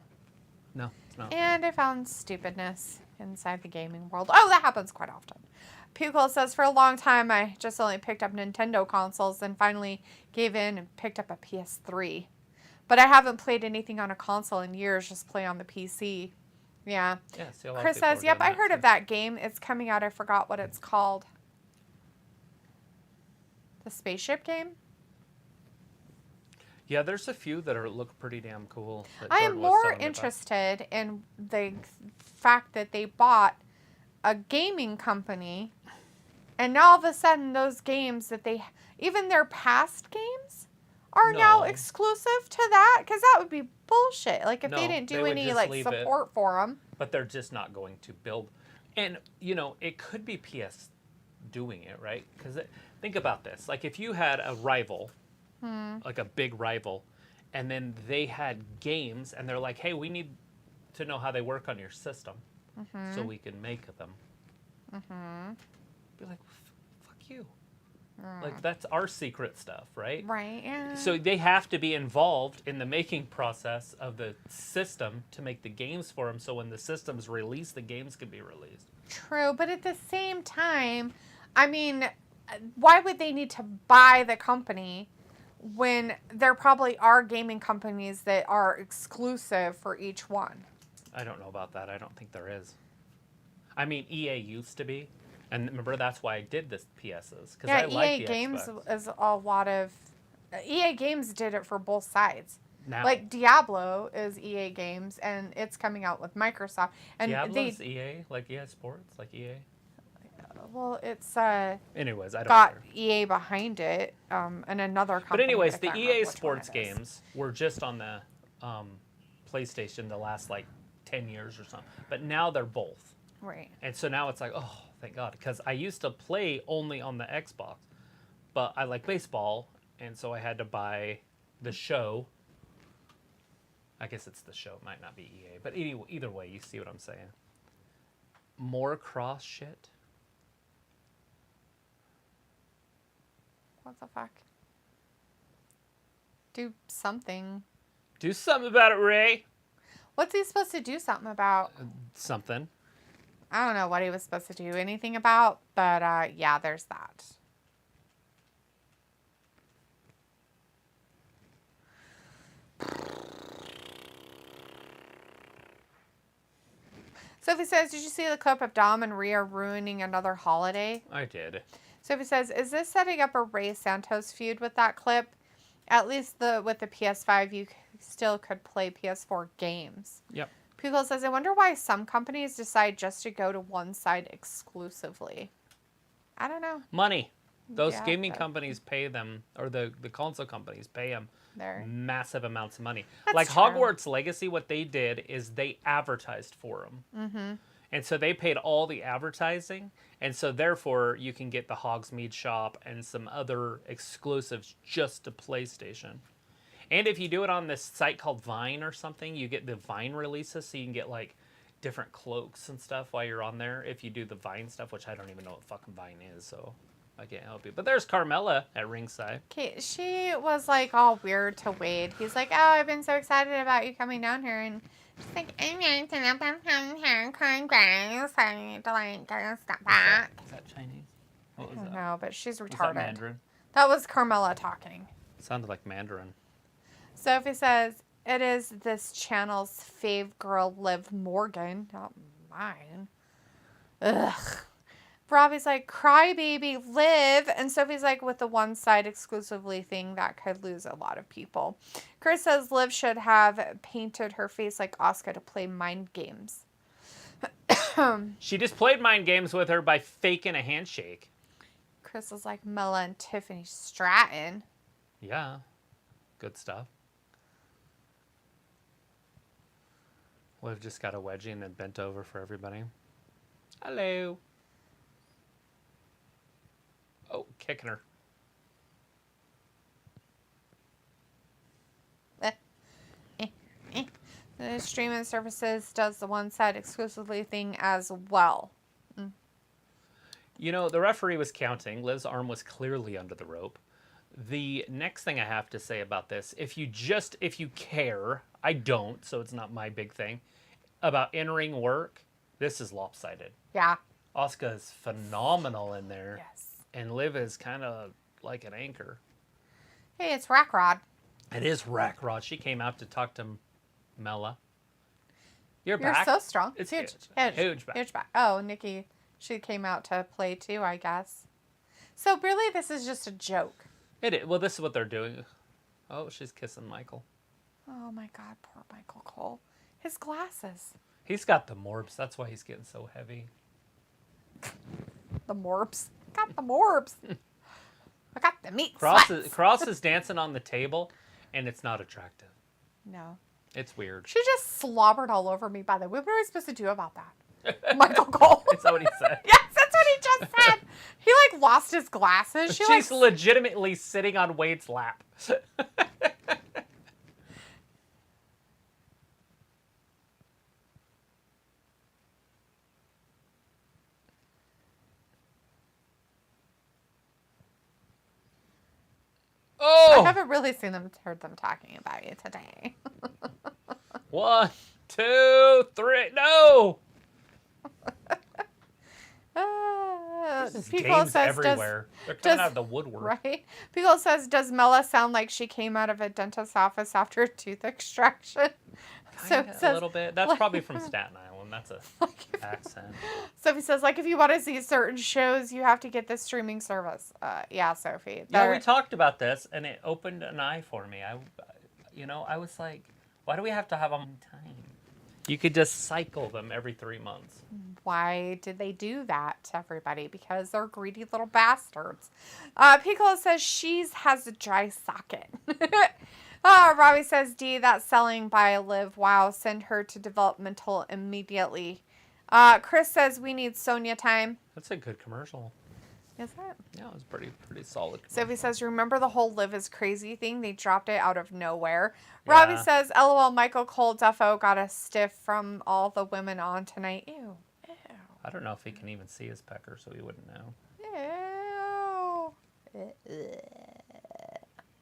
No, it's not. And I found stupidness inside the gaming world. Oh, that happens quite often. Pukul says, for a long time, I just only picked up Nintendo consoles, then finally gave in and picked up a PS3. But I haven't played anything on a console in years, just play on the PC. Yeah. See, Chris says, yep, I heard of that game. It's coming out. I forgot what it's called. The spaceship game? Yeah, there's a few that look pretty damn cool. I am more interested in the fact that they bought a gaming company, and now all of a sudden those games that they, even their past games, are now exclusive to that? Because that would be bullshit. Like if they didn't do any like support for them. But they're just not going to build. And, you know, it could be PS doing it, right? Because think about this. Like if you had a rival, like a big rival, and then they had games, and they're like, hey, we need to know how they work on your system so we can make them. Be like, fuck you. Like, that's our secret stuff, right? Right, yeah. So they have to be involved in the making process of the system to make the games for them, so when the system's released, the games can be released. True, but at the same time, I mean, why would they need to buy the company when there probably are gaming companies that are exclusive for each one? I don't know about that. I don't think there is. I mean, EA used to be. And remember, that's why I did this PSs. Because I like the EA Games Xbox. is a lot of... EA Games did it for both sides. Now, Like, Diablo is EA Games, and it's coming out with Microsoft. And Diablo's EA? Like EA Sports? Like EA? Well, it's Anyways, I don't got care. EA behind it, and another company. But anyways, I the can't remember EA which Sports one it is. games were just on the PlayStation the last, like, 10 years or something. But now they're both. Right. And so now it's like, oh, thank God. Because I used to play only on the Xbox. But I like baseball, and so I had to buy the show. I guess it's the show. It might not be EA. But either way, you see what I'm saying. More Kross shit. What the fuck? Do something. Do something about it, Ray. What's he supposed to do something about? Something. I don't know what he was supposed to do anything about, but yeah, there's that. Sophie says, did you see the clip of Dom and Rhea ruining another holiday? I did. Sophie says, is this setting up a Rey Santos feud with that clip? At least with the PS5, you still could play PS4 games. Yep. Pugel says, I wonder why some companies decide just to go to one side exclusively. I don't know. Money. Those Yeah, gaming companies pay them, or the console companies pay them massive amounts of money. That's like true. Hogwarts Legacy, what they did is they advertised for them. And so they paid all the advertising. And so therefore you can get the Hogsmeade shop and some other exclusives just to PlayStation. And if you do it on this site called Vine or something, you get the Vine releases, so you can get like different cloaks and stuff while you're on there. If you do the Vine stuff, which I don't even know what fucking Vine is, so I can't help you. But there's Carmella at ringside. Okay, she was like all weird to Wade. He's like, "Oh, I've been so excited about you coming down here," and she's like, "I'm going to come here, Congress. I need to like get a step back." Is that Chinese? What was I don't that? know, but she's Was that retarded. Mandarin? That was Carmella talking. Sounded like Mandarin. Sophie says, "It is this channel's fave girl, Liv Morgan, not mine." Ugh. Robbie's like, "Crybaby, Liv." And Sophie's like, "With the one side exclusively thing, that could lose a lot of people." Chris says Liv should have painted her face like Asuka to play mind games. She just played mind games with her by faking a handshake. Chris is like Mella and Tiffany Stratton. Yeah. Good stuff. Liv just got a wedgie and then bent over for everybody. Hello. Oh, kicking her. The streaming services does the one side exclusively thing as well. You know, the referee was counting. Liv's arm was clearly under the rope. The next thing I have to say about this, if you care, I don't, so it's not my big thing, about in-ring work, this is lopsided. Yeah. Asuka is phenomenal in there. Yes. And Liv is kind of like an anchor. Hey, it's Rack Rod. It is Rack Rod. She came out to talk to Mella. You're You're back. so strong. It's huge. Huge back. Huge back. Oh, Nikki, she came out to play too, I guess. So really, this is just a joke. It is. Well, this is what they're doing. Oh, she's kissing Michael. Oh my God, poor Michael Cole. His glasses. He's got the morbs. That's why he's getting so heavy. The morbs. Got the morbs. I got the meat Kross sweats. is dancing on the table, and it's not attractive. No. It's weird. She just slobbered all over me, by the way. What are we supposed to do about that? Michael Cole. Is that what he said? Yes, that's what he just said. He like lost his glasses. She's legitimately sitting on Wade's lap. I Oh! haven't really heard them talking about you today. 1, 2, 3. No! There's games everywhere. They're coming out of the woodwork. Right? Pico says, "Does Mella sound like she came out of a dentist's office after a tooth extraction?" A little bit. That's probably from Staten Island. That's a accent. Sophie says, "Like if you want to see certain shows, you have to get this streaming service." Yeah, Sophie. Yeah, we talked about this, and it opened an eye for me. I was like, why do we have to have them on time? You could just cycle them every 3 months. Why did they do that to everybody? Because they're greedy little bastards. Piccolo says she has a dry socket. Robbie says, "D, that's selling by Liv. Wow, send her to developmental immediately." Chris says, "We need Sonya time." That's a good commercial. Is it? Yeah, it was pretty solid. Sophie says, "Remember the whole Liv is crazy thing? They dropped it out of nowhere." Yeah. Robbie says, "LOL, Michael Cole Duffo got a stiff from all the women on tonight." Ew. I don't know if he can even see his pecker, so he wouldn't know. Ew.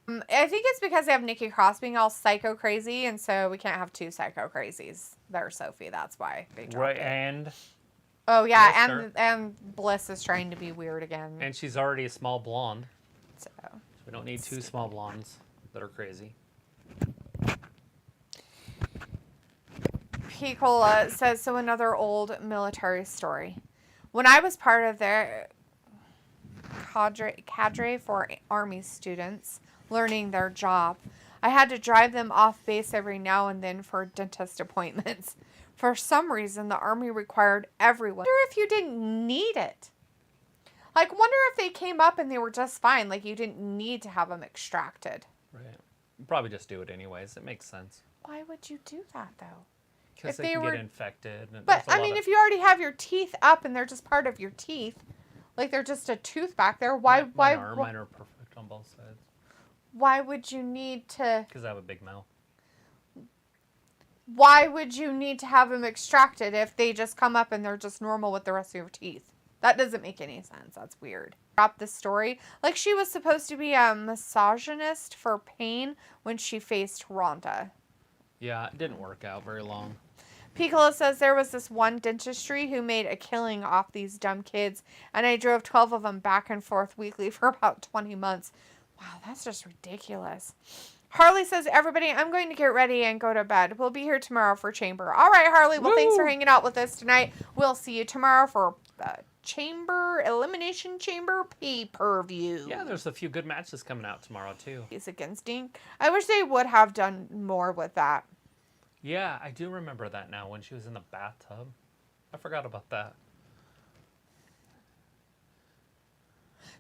I think it's because they have Nikki Cross being all psycho crazy, and so we can't have two psycho crazies. There, Sophie. That's why they dropped Right, it. and Oh yeah, Blister. and Bliss is trying to be weird again. and she's already a small blonde. So We don't need two small blondes that are crazy. Piccola says, "So another old military story. When I was part of their cadre for Army students learning their job, I had to drive them off base every now and then for dentist appointments. For some reason, the Army required everyone. I wonder if you didn't need it. Like, wonder if they came up and they were just fine. Like, you didn't need to have them extracted. Right. Probably just do it anyways. It makes sense. Why would you do that, though? Because they can get infected. But, I mean, if you already have your teeth up and they're just part of your teeth, like they're just a tooth back there, mine are perfect on both sides. Why would you need to... Because I have a big mouth. Why would you need to have them extracted if they just come up and they're just normal with the rest of your teeth? That doesn't make any sense. That's weird. Drop the story. Like, she was supposed to be a misogynist for pain when she faced Ronda. Yeah, it didn't work out very long. Piccolo says there was this one dentistry who made a killing off these dumb kids, and I drove 12 of them back and forth weekly for about 20 months. Wow, that's just ridiculous. Harley says, everybody, I'm going to get ready and go to bed. We'll be here tomorrow for Chamber. All right, Harley. Well, thanks for hanging out with us tonight. We'll see you tomorrow for Elimination Chamber pay-per-view. Yeah, there's a few good matches coming out tomorrow, too. He's against Dink. I wish they would have done more with that. Yeah, I do remember that now when she was in the bathtub. I forgot about that.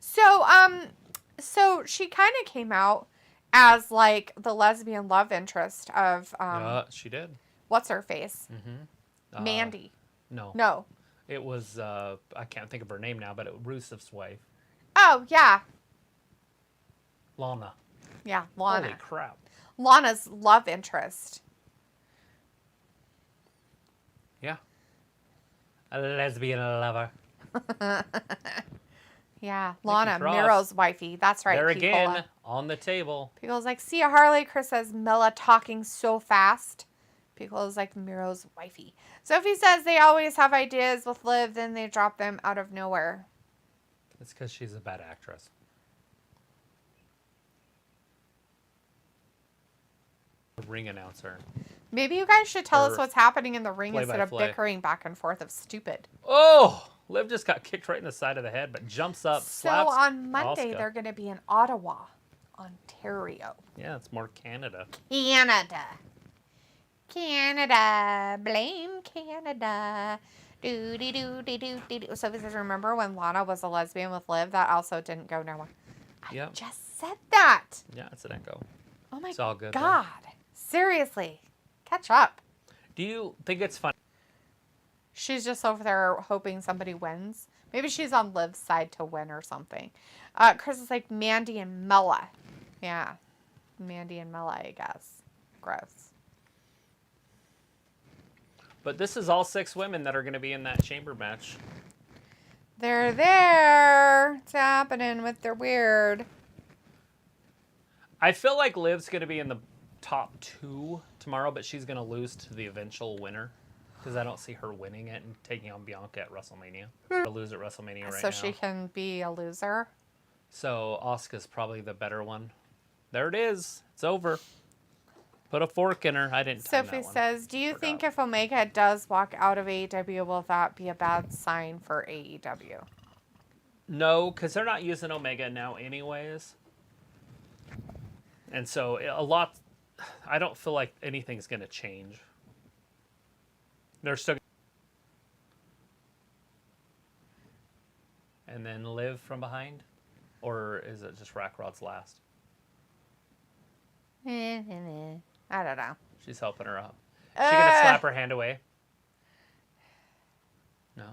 So she kind of came out as like the lesbian love interest of she did. What's her face? Mm-hmm. Mandy. No. It was I can't think of her name now, but Rusev's wife. Oh yeah. Lana. Yeah, Lana. Holy crap. Lana's love interest. Yeah. A lesbian lover. Yeah, Lana, Kross. Miro's wifey. That's right. There again, on the table. Piccolo's like, see ya, Harley. Chris says, Mela talking so fast. Piccolo's like, Miro's wifey. Sophie says they always have ideas with Liv, then they drop them out of nowhere. It's because she's a bad actress. Ring announcer. Maybe you guys should tell us what's happening in the ring instead of play-by-play. bickering back and forth of stupid. Oh! Liv just got kicked right in the side of the head, but jumps up, slaps So on Monday, Asuka. they're going to be in Ottawa, Ontario. Yeah, it's more Canada. Canada. Blame Canada. Sophie says, remember when Lana was a lesbian with Liv? That also didn't go nowhere. I just said that. Yeah, it's an echo. Oh my It's all good, God. Seriously. Catch up. Do you think it's funny? She's just over there hoping somebody wins. Maybe she's on Liv's side to win or something. Chris is like Mandy and Mela. Yeah. Mandy and Mela, I guess. Gross. But this is all 6 women that are going to be in that chamber match. They're there. It's happening with their weird. I feel like Liv's going to be in the top 2 tomorrow, but she's going to lose to the eventual winner. Because I don't see her winning it and taking on Bianca at WrestleMania. To lose at WrestleMania right now. So she can be a loser. So Asuka's probably the better one. There it is. It's over. Put a fork in her. I didn't time Sophie that one. says, do you think if Omega does walk out of AEW, will that be a bad sign for AEW? No, because they're not using Omega now anyways. And so I don't feel like anything's going to change. They're still. And then Liv from behind? Or is it just Rack Rod's last? I don't know. She's helping her out. She going to slap her hand away? No.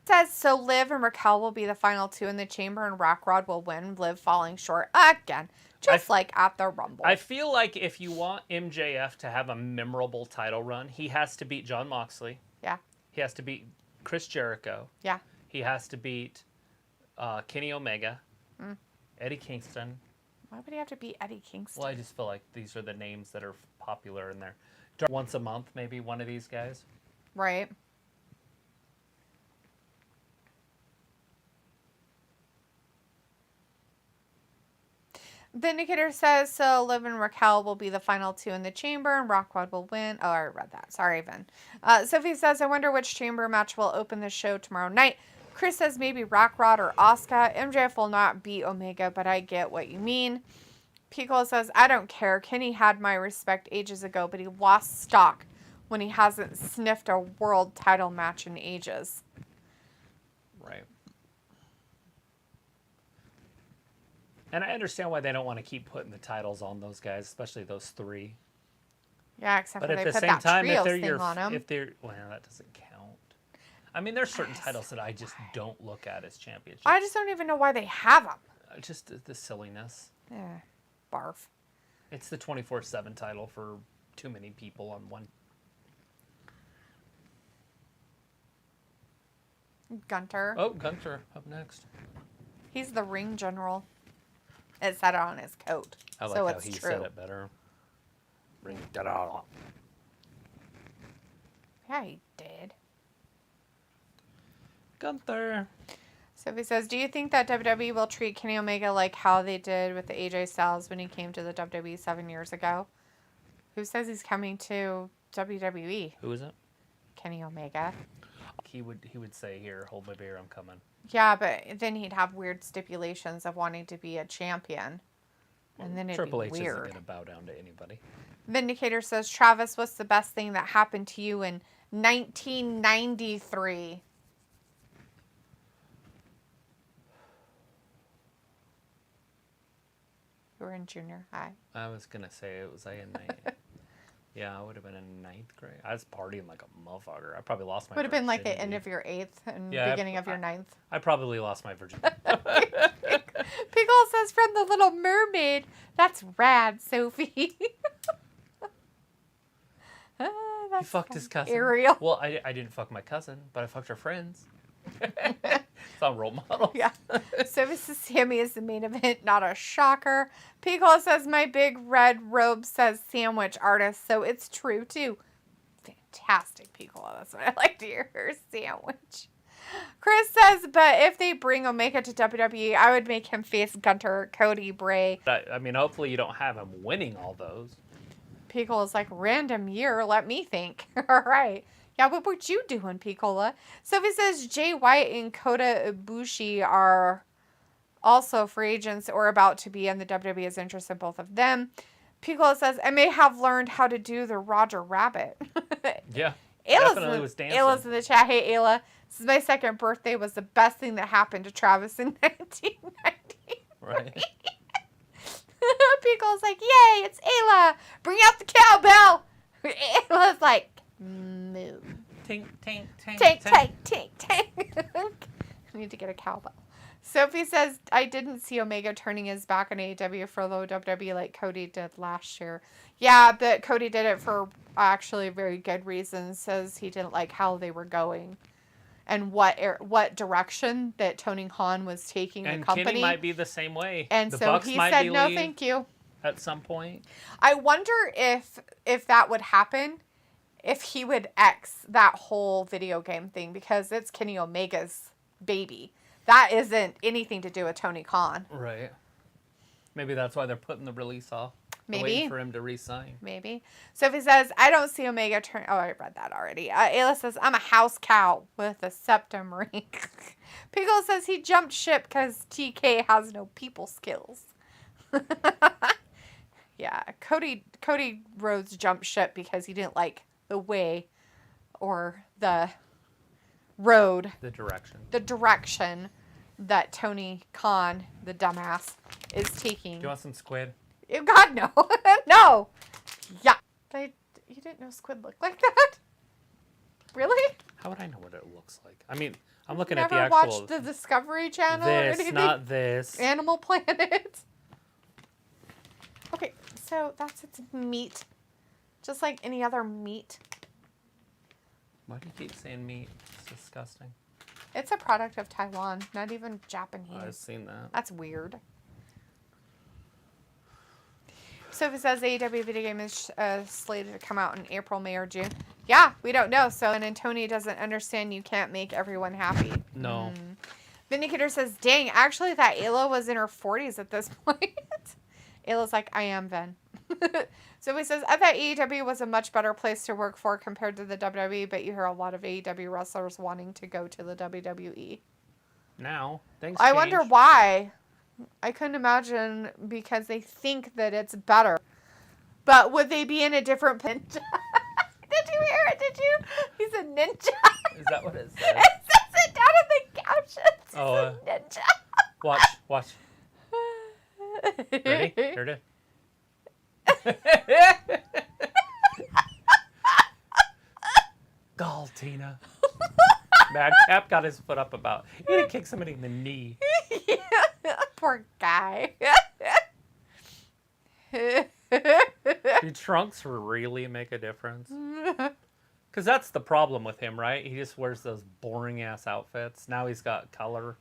Says, so Liv and Raquel will be the final 2 in the chamber and Rack Rod will win, Liv falling short again. Just like at the Rumble. I feel like if you want MJF to have a memorable title run, he has to beat Jon Moxley. Yeah. He has to beat Chris Jericho. Yeah. He has to beat Kenny Omega, Eddie Kingston. Why would he have to beat Eddie Kingston? Well, I just feel like these are the names that are popular in there. Once a month, maybe one of these guys. Right. Vindicator says, so Liv and Raquel will be the final 2 in the chamber and Rockwad will win. Oh, I read that. Sorry, Vin. Sophie says, I wonder which chamber match will open the show tomorrow night. Chris says maybe Rockrod or Asuka. MJF will not beat Omega, but I get what you mean. Piccolo says, I don't care. Kenny had my respect ages ago, but he lost stock when he hasn't sniffed a world title match in ages. Right. And I understand why they don't want to keep putting the titles on those guys, especially those three. Yeah, except But for at they the put same that time, trios if they're thing on them. well, that doesn't count. I mean, there's certain titles that I just don't look at as championships. I just don't even know why they have them. Just the silliness. Yeah, barf. It's the 24/7 title for too many people on one. Gunter. Oh, Gunther up next. He's the ring general. It said it on his coat. I like so how it's he true. said it better. Ring da-da-da. Yeah, he did. Gunther. Sophie says, do you think that WWE will treat Kenny Omega like how they did with the AJ Styles when he came to the WWE 7 years ago? Who says he's coming to WWE? Who is it? Kenny Omega. He would say, "Here, hold my beer, I'm coming." Yeah, but then he'd have weird stipulations of wanting to be a champion. And then it'd Triple be H weird. isn't going to bow down to anybody. Vindicator says, Travis, what's the best thing that happened to you in 1993? You were in junior high. I was going to say it was in ninth. Yeah, I would have been in ninth grade. I was partying like a motherfucker. I probably lost my Would have been like the virginity. end of your 8th and Yeah, beginning of your 9th. I probably lost my virginity. Pickle says from the Little Mermaid. That's rad, Sophie. He fucked his cousin. Ariel. Well, I didn't fuck my cousin, but I fucked her friends. It's on role model. Yeah. Sophie says Sami is the main event, not a shocker. Pickle says my big red robe says sandwich artist, so it's true too. Fantastic, Pickle. That's what I like to hear. Her sandwich. Chris says, but if they bring Omega to WWE, I would make him face Gunter, Cody, Bray. I mean, hopefully you don't have him winning all those. Pickle is like, random year, let me think. All right. Yeah, what were you doing, Piccola? Sophie says Jay White and Kota Ibushi are also free agents or about to be, and the WWE is interested in both of them. Piccola says, I may have learned how to do the Roger Rabbit. Yeah, Ayla's definitely was dancing. Ayla's in the chat. Hey, Ayla. This is my second birthday. Was the best thing that happened to Travis in 1990. Right. Pickle's like, yay, it's Ayla. Bring out the cowbell. Ayla's like, moo. Tink, tink, tink, Tank, tank, tank, tank. I need to get a cowbell. Sophie says, I didn't see Omega turning his back on AEW for low WWE like Cody did last year. Yeah, but Cody did it for actually very good reasons. Says he didn't like how they were going and what direction that Tony Khan was taking And the company. Kenny might be the same way. And the so Bucks he might said, be no, leave thank you. at some point. I wonder if that would happen, if he would X that whole video game thing, because it's Kenny Omega's baby. That isn't anything to do with Tony Khan. Right. Maybe that's why they're putting the release off. They're Maybe. waiting for him to re-sign. Maybe. Sophie says, I don't see Omega turn... Oh, I read that already. Ayla says, I'm a house cow with a septum ring. Pickle says he jumped ship because TK has no people skills. Yeah, Cody Rhodes jumped ship because he didn't like the way or the road, The direction that Tony Khan, the dumbass, is taking. Do you want some squid? God, no. No. Yeah. You didn't know squid looked like that? Really? How would I know what it looks like? I mean, I'm looking Never at the actual... watched the Discovery Channel or This, anything? not this. Animal Planet. Okay, so that's its meat. Just like any other meat. Why do you keep saying meat? It's disgusting. It's a product of Taiwan, not even Japanese. I've seen that. That's weird. Sophie says AEW video game is slated to come out in April, May, or June. Yeah, we don't know. So, and Tony doesn't understand you can't make everyone happy. No. Vindicator says, dang, actually that Ayla was in her 40s at this point. Ayla's like, I am then. Sophie says, I thought AEW was a much better place to work for compared to the WWE, but you hear a lot of AEW wrestlers wanting to go to the WWE. Now, things I change. wonder why. I couldn't imagine because they think that it's better. But would they be in a different ninja? Did you hear it? Did you? He's a ninja. Is that what it says? It says it down in the captions. Oh, He's a ninja. Watch. Ready? Here it is. Gall, Tina. Madcap got his foot up about. He didn't kick somebody in the knee. Poor guy. Do trunks really make a difference? Because that's the problem with him, right? He just wears those boring ass outfits. Now he's got color.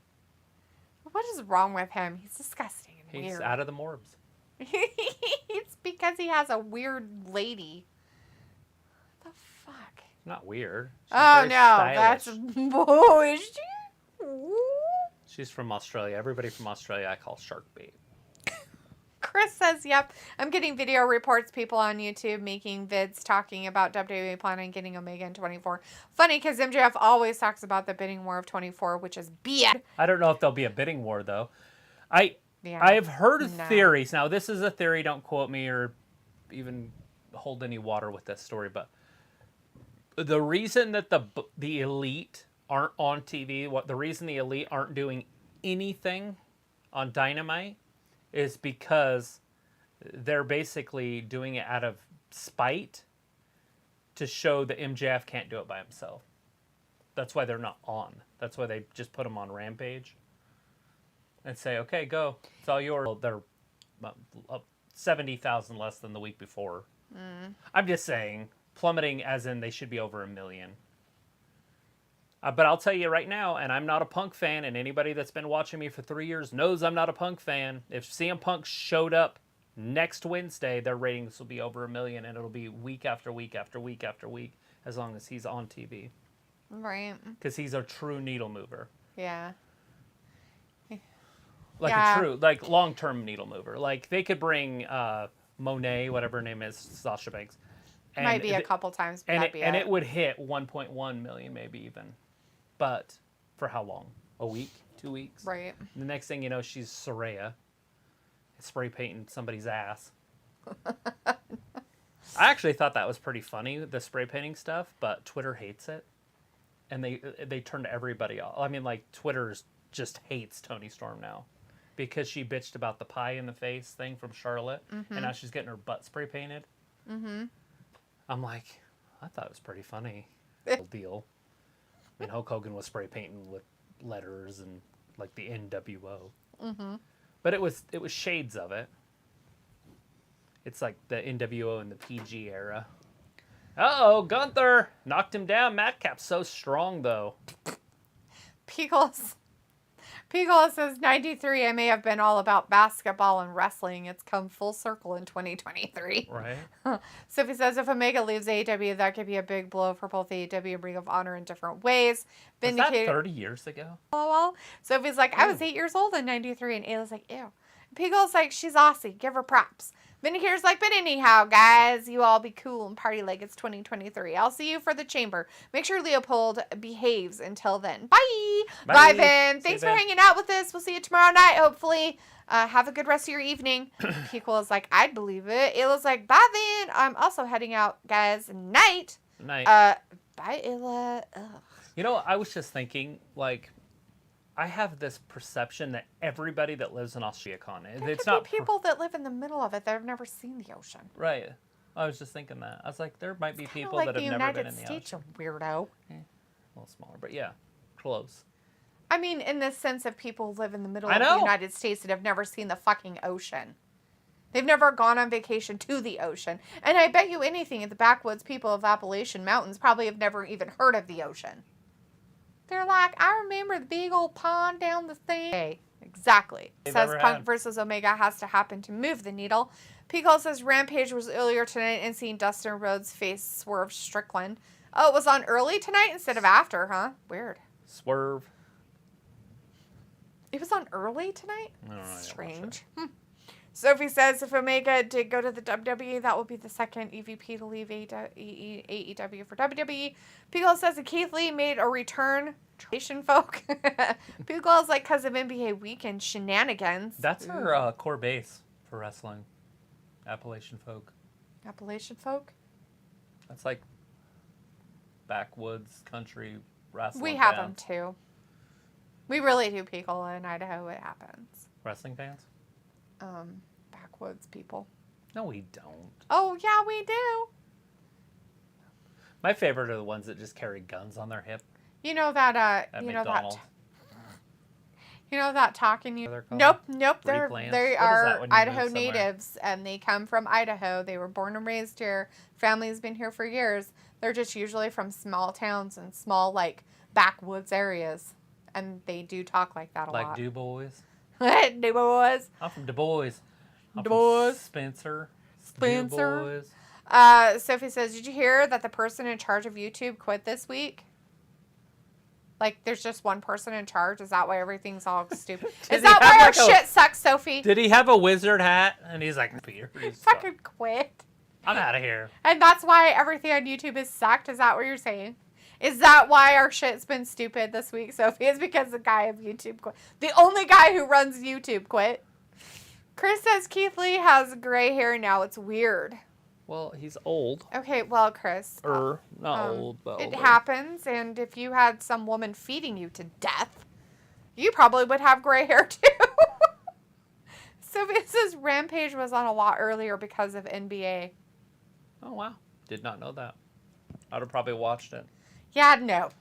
What is wrong with him? He's disgusting and He's weird. out of the morbs. It's because he has a weird lady. What the fuck? Not weird. She's Oh very no, stylish. that's bullshit. Ooh. She's from Australia. Everybody from Australia I call shark bait. Chris says, yep, I'm getting video reports, people on YouTube making vids talking about WWE planning getting Omega in 24. Funny, because MJF always talks about the bidding war of 24, which is BS. I don't know if there'll be a bidding war, though. Yeah. I've heard theories. Now, this is a theory. Don't quote me or even hold any water with this story. But the reason that the Elite aren't on TV, the reason the Elite aren't doing anything on Dynamite is because they're basically doing it out of spite to show that MJF can't do it by himself. That's why they're not on. That's why they just put him on Rampage and say, okay, go. It's all yours. Well, they're 70,000 less than the week before. I'm just saying, plummeting as in they should be over 1 million. But I'll tell you right now, and I'm not a Punk fan, and anybody that's been watching me for 3 years knows I'm not a Punk fan. If CM Punk showed up next Wednesday, their ratings will be over 1 million, and it'll be week after week after week after week, as long as he's on TV. Right. Because he's a true needle mover. Yeah. Like a true, like long-term needle mover. Like they could bring Monet, whatever her name is, Sasha Banks. And Might be a couple times, but and it would hit 1.1 million, maybe even. But for how long? A week? 2 weeks? Right. The next thing you know, she's Saraya. Spray painting somebody's ass. I actually thought that was pretty funny, the spray painting stuff, but Twitter hates it. And they turned everybody off. I mean, like, Twitter just hates Toni Storm now. Because she bitched about the pie in the face thing from Charlotte. Mm-hmm. And now she's getting her butt spray painted. Mm-hmm. I'm like, I thought it was pretty funny. Deal. I mean, Hulk Hogan was spray painting with letters and like the NWO. Mm-hmm. But it was shades of it. It's like the NWO and the PG era. Uh-oh, Gunther knocked him down. Madcap's so strong, though. Pickles says, 93, I may have been all about basketball and wrestling. It's come full circle in 2023. Right. Sophie says, if Omega leaves AEW, that could be a big blow for both AEW and Ring of Honor in different ways. Was that 30 years ago? Well, Sophie's like, I was 8 years old in 93, and Ayla's like, ew. Pickle's like, she's Aussie. Give her props. Vindicator's like, but anyhow, guys, you all be cool and party like it's 2023. I'll see you for the chamber. Make sure Leopold behaves until then. Bye. Bye, Vin. Thanks for hanging out with us. We'll see you tomorrow night, hopefully. Have a good rest of your evening. Pickle is like, I'd believe it. Ayla's like, bye, Vin. I'm also heading out, guys. Night. Night. Bye, Ayla. Ugh. You know, I was just thinking, like, I have this perception that everybody that lives in Australia, it's not people that live in the middle of it that have never seen the ocean. Right. I was just thinking that. I was like, there might be people like that have the never United been in the States, ocean. you weirdo. A little smaller, but yeah, close. I mean, in the sense of people who live in the middle I of know. the United States that have never seen the fucking ocean. They've never gone on vacation to the ocean. And I bet you anything, the backwoods people of Appalachian Mountains probably have never even heard of the ocean. They're like, I remember the big old pond down the thing. Hey, exactly. Says Punk versus Omega has to happen to move the needle. Pico says Rampage was earlier tonight and seeing Dustin Rhodes face Swerve Strickland. Oh, it was on early tonight instead of after, huh? Weird. Swerve. It was on early tonight? I don't know. Strange. Sophie says if Omega did go to the WWE, that will be the second EVP to leave AEW for WWE. Pickle says that Keith Lee made a return. Tradition folk. Pickle is like because of NBA weekend shenanigans. That's her core base for wrestling. Appalachian folk. Appalachian folk? That's like backwoods country wrestling. We have them too. We really do, Pickle. In Idaho, it happens. Wrestling fans? backwoods people. No, we don't. Oh, yeah, we do. My favorite are the ones that just carry guns on their hip. You know that, At you know McDonald's. that. You know that talking you. They're called? Nope. They Replants? What is that are when you Idaho move somewhere? natives, and they come from Idaho. They were born and raised here. Family's been here for years. They're just usually from small towns and small like backwoods areas, and they do talk like that a Like lot. Du Bois. Du Bois. I'm from Du Bois. I'm Du from Bois. Spencer. Spencer. Du Bois. Sophie says, "Did you hear that the person in charge of YouTube quit this week?" Like, there's just one person in charge. Is that why everything's all stupid? Is that why our shit sucks, Sophie? Did he have a wizard hat? And he's like, Peter, Fucking quit. I'm out of here. And that's why everything on YouTube is sucked? Is that what you're saying? Is that why our shit's been stupid this week, Sophie? Is because the guy of YouTube quit. The only guy who runs YouTube quit. Chris says Keith Lee has gray hair now. It's weird. Well, he's old. Okay, well, Chris. Not old, but it older. happens, and if you had some woman feeding you to death, you probably would have gray hair too. Sophie says Rampage was on a lot earlier because of NBA. Oh, wow. Did not know that. I'd have probably watched it. Yeah, no.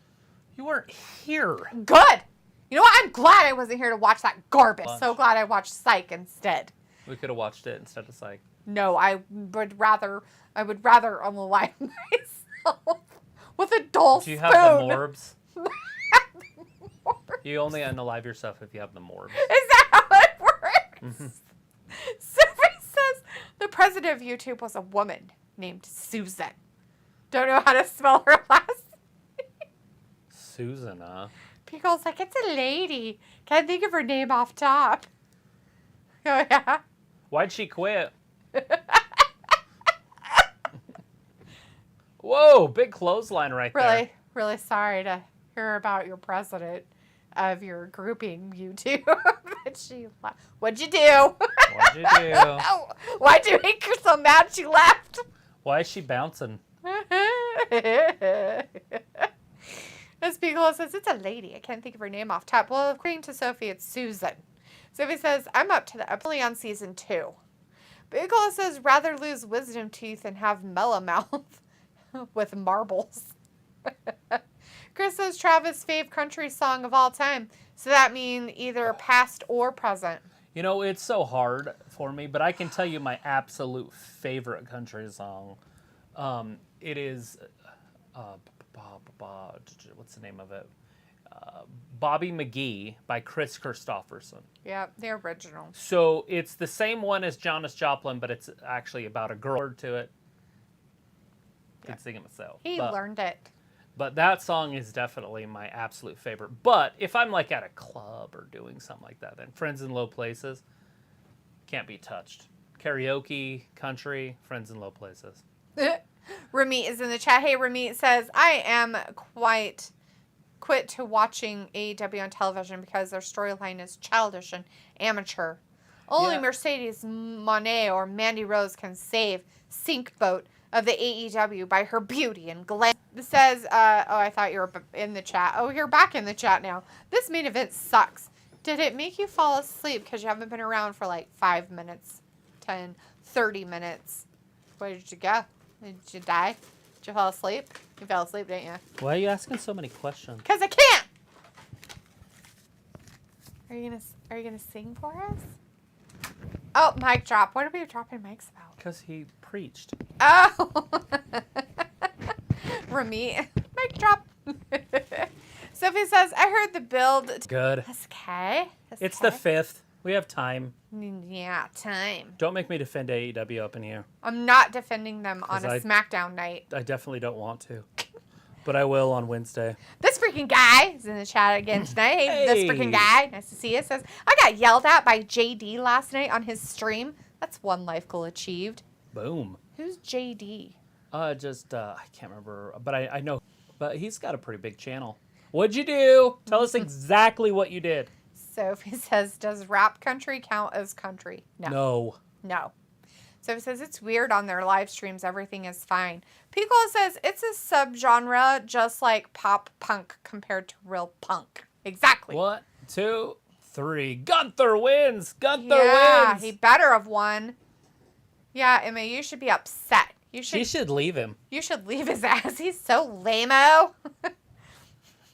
You weren't here. Good. You know what? I'm glad I wasn't here to watch that garbage. Lunch. So glad I watched Psych instead. We could have watched it instead of Psych. No, I would rather unalive myself with a dull Do you spoon. have the morbs? You only unalive yourself if you have the morbs. Is that how it works? Sophie says the president of YouTube was a woman named Susan. Don't know how to spell her last name. Susan, huh? Pickle's like, it's a lady. Can't think of her name off top. Oh, yeah? Why'd she quit? Whoa, big clothesline right there. Really, really sorry to hear about your president of your grouping, YouTube. But what'd you do? What'd you do? Why'd you make her so mad she left? Why is she bouncing? As Piccolo says, it's a lady. I can't think of her name off top. Well, according to Sophie, it's Susan. Sophie says, I'm up to the early on season 2. Piccolo says, rather lose wisdom teeth and have mellow mouth with marbles. Chris says, Travis' fave country song of all time. So that means either past or present. You know, it's so hard for me, but I can tell you my absolute favorite country song. It is, what's the name of it? Bobby McGee by Chris Christopherson. Yeah, the original. So it's the same one as Janis Joplin, but it's actually about a girl to it. I can sing it myself. He learned it. But that song is definitely my absolute favorite. But if I'm like at a club or doing something like that, then Friends in Low Places can't be touched. Karaoke, country, Friends in Low Places. Ramit is in the chat. Hey, Ramit says, I am quit to watching AEW on television because their storyline is childish and amateur. Only Mercedes Moné or Mandy Rose can save Sink Boat of the AEW by her beauty and glam. It says, I thought you were in the chat. Oh, you're back in the chat now. This main event sucks. Did it make you fall asleep because you haven't been around for like 5 minutes, 10, 30 minutes? Where did you go? Did you die? Did you fall asleep? You fell asleep, didn't you? Why are you asking so many questions? Because I can't! Are you gonna sing for us? Oh, mic drop. What are we dropping mics about? Because he preached. Oh! Ramit. Mic drop. Sophie says, I heard the build. Good. That's okay. It's the 5th. We have time. Yeah, time. Don't make me defend AEW up in here. I'm not defending them on a 'Cause SmackDown night. I definitely don't want to. But I will on Wednesday. This freaking guy is in the chat again tonight. Hey, this Hey. freaking guy. Nice to see you. Says, I got yelled at by JD last night on his stream. That's one life goal achieved. Boom. Who's JD? I can't remember, but I know. But he's got a pretty big channel. What'd you do? Tell us exactly what you did. Sophie says, does rap country count as country? No. Sophie says, it's weird on their live streams. Everything is fine. Piccolo says, it's a subgenre just like pop punk compared to real punk. Exactly. 1, 2, 3. Gunther wins. Gunther Yeah, wins. he better have won. Yeah, Emma, you should be upset. She should leave him. You should leave his ass. He's so lame-o.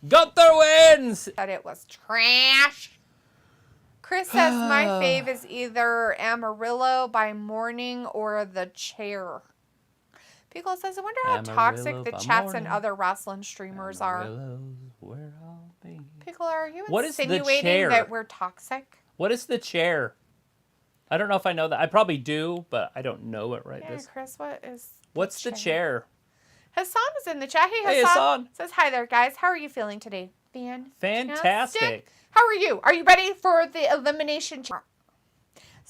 Gunther wins. That it was trash. Chris says my fave is either Amarillo by Morning or The Chair. Pickle says, I wonder how toxic the chats and other wrestling streamers are. Pickle, are you insinuating that we're toxic? What is The Chair? I don't know if I know that. I probably do, but I don't know it right this. Chris, What's The Chair? Hassan is in the chat. Hey, Hassan. Says, hi there, guys. How are you feeling today? Fantastic. How are you? Are you ready for the elimination? So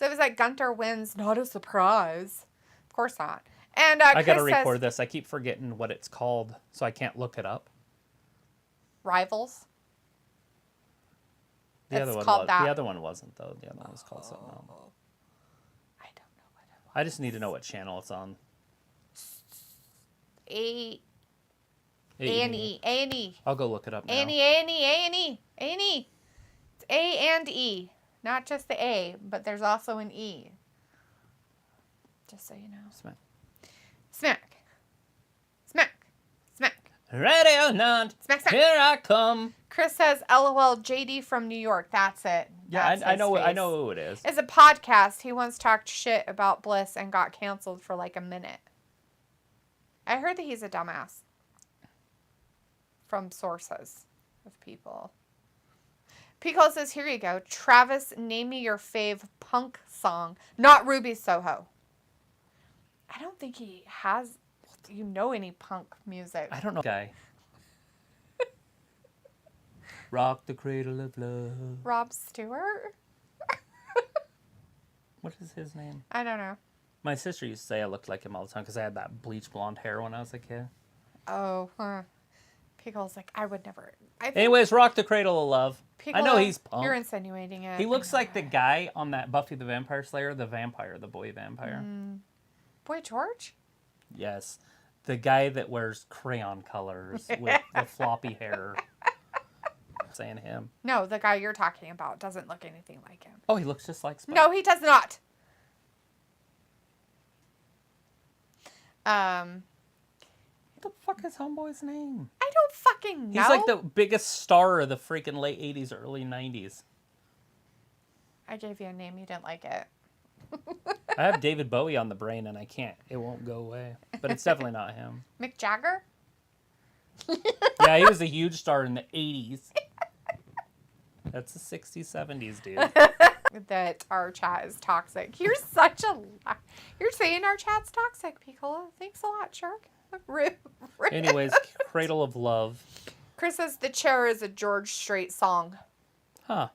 it was like Gunther wins. Not a surprise. Of course not. And I got to record this. I keep forgetting what it's called, so I can't look it up. Rivals? The other one wasn't, though. The other one was called something else. I don't know what it was. I just need to know what channel it's on. A&E. I'll go look it up now. A&E. It's A and E. Not just the A, but there's also an E. Just so you know. Smack. Ready or not, Smack. here I come. Chris says, LOL, JD from New York. That's it. Yeah, I know who it is. It's a podcast. He once talked shit about Bliss and got canceled for like a minute. I heard that he's a dumbass. From sources of people. Pico says, here you go. Travis, name me your fave punk song. Not Ruby Soho. I don't think he has, any punk music. I don't know. Guy. Rock the cradle of love. Rob Stewart? What is his name? I don't know. My sister used to say I looked like him all the time because I had that bleach blonde hair when I was a kid. Oh, huh. Pickle's like, I would never. Anyways, Rock the Cradle of Love. I know he's punk. You're insinuating it. He looks like the guy on that Buffy the Vampire Slayer, the boy vampire. Boy George? Yes. The guy that wears crayon colors with the floppy hair. I'm saying him. No, the guy you're talking about doesn't look anything like him. Oh, he looks just like Spike. No, he does not. What the fuck is homeboy's name? I don't fucking know. He's like the biggest star of the freaking late 80s, early 90s. I gave you a name, you didn't like it. I have David Bowie on the brain and I can't. It won't go away. But it's definitely not him. Mick Jagger? Yeah, he was a huge star in the 80s. That's the 60s, 70s, dude. That our chat is toxic. You're such a lie. You're saying our chat's toxic, Piccola. Thanks a lot, Shark. Rip. Anyways, Cradle of Love. Chris says The Chair is a George Strait song. Huh.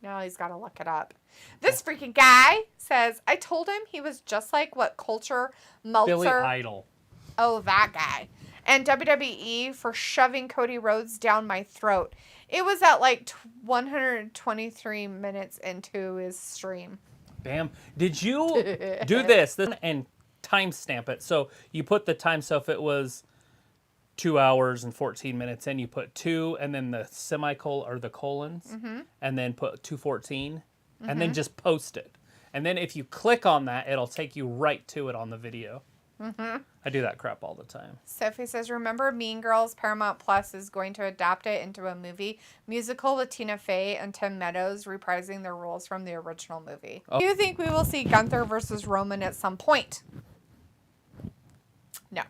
Now he's got to look it up. This freaking guy says, I told him he was just like what Culture Meltzer. Billy Idol. Oh, that guy. And WWE for shoving Cody Rhodes down my throat. It was at like 123 minutes into his stream. Bam. Did you do this and timestamp it? So you put the time, so if it was 2 hours and 14 minutes in, you put 2 and then the semicolon or the colons and then put 2:14 and then just post it. And then if you click on that, it'll take you right to it on the video. I do that crap all the time. Sophie says, remember Mean Girls? Paramount Plus is going to adapt it into a movie musical with Tina Fey and Tim Meadows reprising their roles from the original movie. Oh. Do you think we will see Gunther versus Roman at some point? No.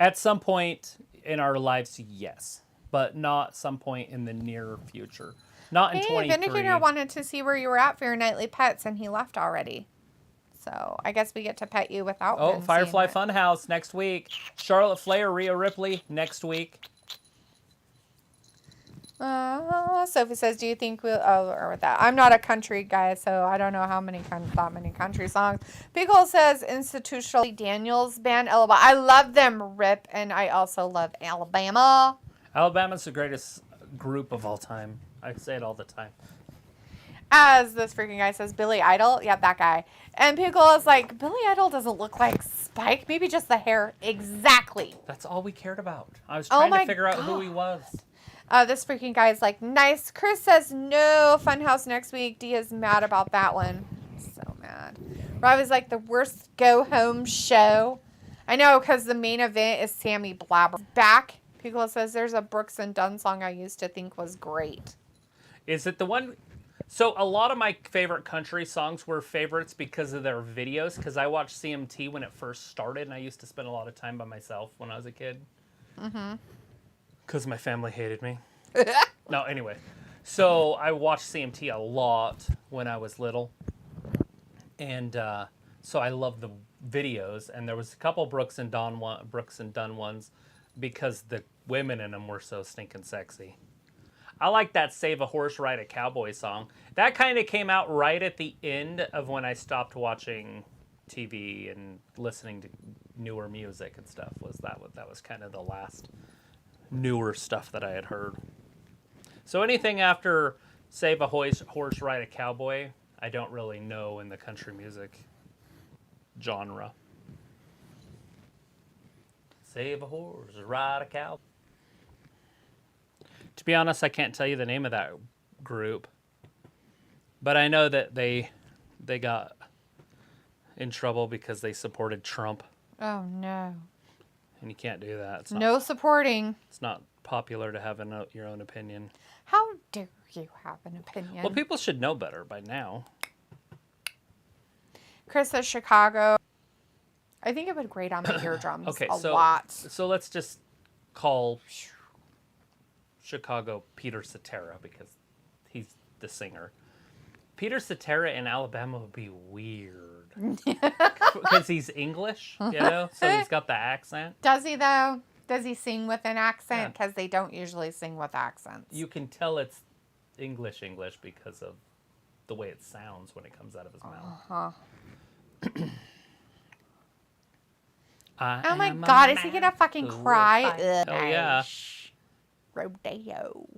At some point in our lives, yes. But not some point in the near future. Not in 23. Vindicator wanted to see where you were at for your nightly pets, and he left already. So I guess we get to pet you without. Oh, Firefly Funhouse next week. Charlotte Flair, Rhea Ripley next week. Sophie says, "Do you think we'll?" Oh, or with that, I'm not a country guy, so I don't know that many country songs. Pickle says, "Institutional Daniels band Alabama. I love them, Rip, and I also love Alabama. Alabama's the greatest group of all time. I say it all the time." As this freaking guy says, Billy Idol. Yeah, that guy. And Pickle is like, Billy Idol doesn't look like Spike. Maybe just the hair. Exactly. That's all we cared about. I was trying to figure out who he was. This freaking guy is like, nice. Chris says no. Funhouse next week. D is mad about that one. So mad. Rob is like the worst go home show. I know, because the main event is Sami Blabber. Back. Piccolo says there's a Brooks and Dunn song I used to think was great. Is it the one? So a lot of my favorite country songs were favorites because of their videos. Because I watched CMT when it first started, and I used to spend a lot of time by myself when I was a kid. Mm-hmm. Because my family hated me. No, anyway. So I watched CMT a lot when I was little. And so I loved the videos. And there was a couple Brooks and Dunn ones because the women in them were so stinking sexy. I like that Save a Horse, Ride a Cowboy song. That kind of came out right at the end of when I stopped watching TV and listening to newer music and stuff. That was kind of the last newer stuff that I had heard. So anything after Save a Horse, Ride a Cowboy, I don't really know in the country music genre. Save a horse, ride a cowboy. To be honest, I can't tell you the name of that group. But I know that they got in trouble because they supported Trump. Oh, no. And you can't do that. No supporting. It's not popular to have your own opinion. How dare you have an opinion? Well, people should know better by now. Chris says Chicago. I think it would grate on my eardrums a lot. So let's just call Chicago Peter Cetera because he's the singer. Peter Cetera in Alabama would be weird because he's English, you know, so he's got the accent. Does he though? Does he sing with an accent? Because they don't usually sing with accents. You can tell it's English because of the way it sounds when it comes out of his mouth. Oh my God, is he gonna fucking cry? Oh yeah. Rodeo.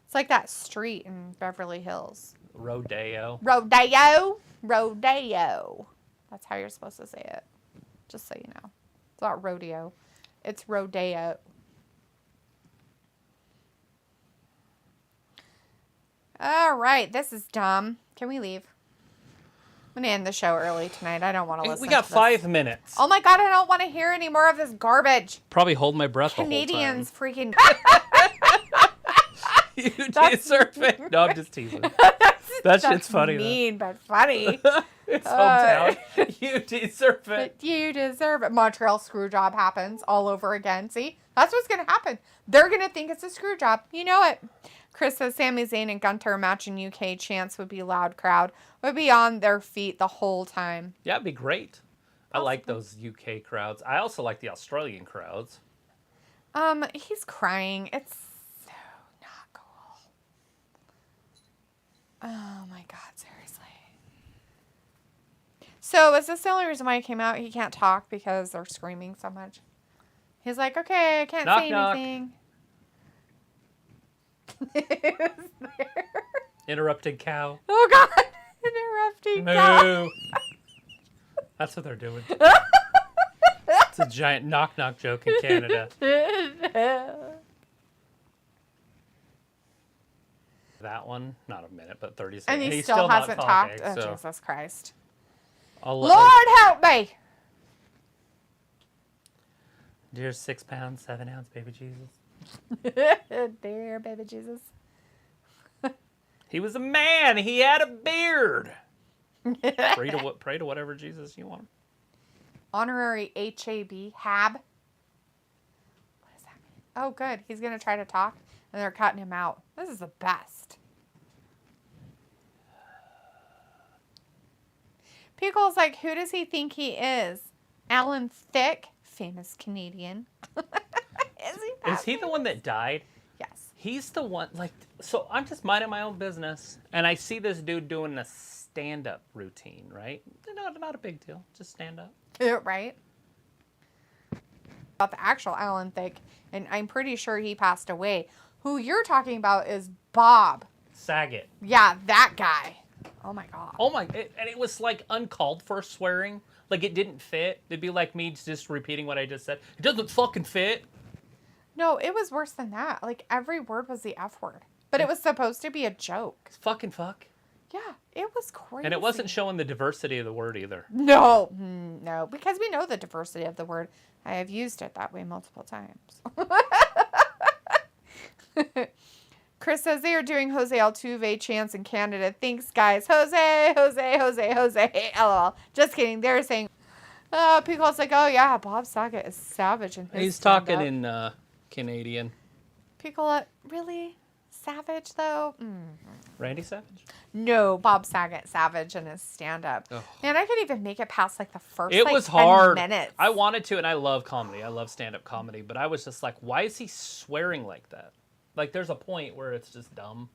It's like that street in Beverly Hills. Rodeo. Rodeo. Rodeo. That's how you're supposed to say it. Just so you know. It's not rodeo. It's rodeo. All right. This is dumb. Can we leave? I'm going to end the show early tonight. I don't want to listen We got to 5 minutes. Oh my God, I don't want to hear any more of this garbage. Probably hold my breath Canadians the whole freaking... You deserve it. No, I'm just teasing. That shit's funny. Mean, but funny. It's hometown. You deserve it. You deserve it. Montreal screw job happens all over again. See? That's what's going to happen. They're going to think it's a screw job. You know it. Chris says Sami Zayn and Gunther match in UK. Chance would be loud crowd. Would be on their feet the whole time. Yeah, it'd be great. I like those UK crowds. I also like the Australian crowds. He's crying. It's so not cool. Oh my God, seriously. So is this the only reason why he came out? He can't talk because they're screaming so much. He's like, okay, I can't Knock, say knock. anything. Who's there? Interrupted cow. Oh God, interrupting cow. Moo. That's what they're doing. It's a giant knock-knock joke in Canada. That one, not a minute, but 30 seconds. And he He's still not hasn't talking, talked. Oh, so Jesus Christ. Lord Help me. Dear 6 pound, 7 ounce baby Jesus. Dear baby Jesus. He was a man. He had a beard. Pray to whatever Jesus you want. Honorary HAB. Hab. What does that mean? Oh, good. He's going to try to talk, and they're cutting him out. This is the best. Pickle's like, who does he think he is? Alan Thicke, famous Canadian. Is he the one that died? Yes. He's the one, like, so I'm just minding my own business, and I see this dude doing a stand-up routine, right? Not a big deal. Just stand up. Right? About the actual Alan Thicke, and I'm pretty sure he passed away. Who you're talking about is Bob Saget. Yeah, that guy. Oh my God. Oh my, and it was like uncalled for swearing. Like it didn't fit. It'd be like me just repeating what I just said. It doesn't fucking fit. No, it was worse than that. Like, every word was the F word. But it was supposed to be a joke. Fucking fuck. Yeah, it was crazy. And it wasn't showing the diversity of the word either. No, no, because we know the diversity of the word. I have used it that way multiple times. Chris says they are doing Jose Altuve chants in Canada. Thanks, guys. Jose, Jose, Jose, Jose. LOL. Just kidding. They're saying, people's like, oh, yeah, Bob Saget is savage in his He's stand-up. talking in Canadian. People, really? Savage, though? Randy Savage? No, Bob Saget savage in his stand-up. Oh. Man, I could even make it past, like, the first, It like, was 10 hard. minutes. I wanted to, and I love comedy. I love stand-up comedy. But I was just like, why is he swearing like that? Like, there's a point where it's just dumb.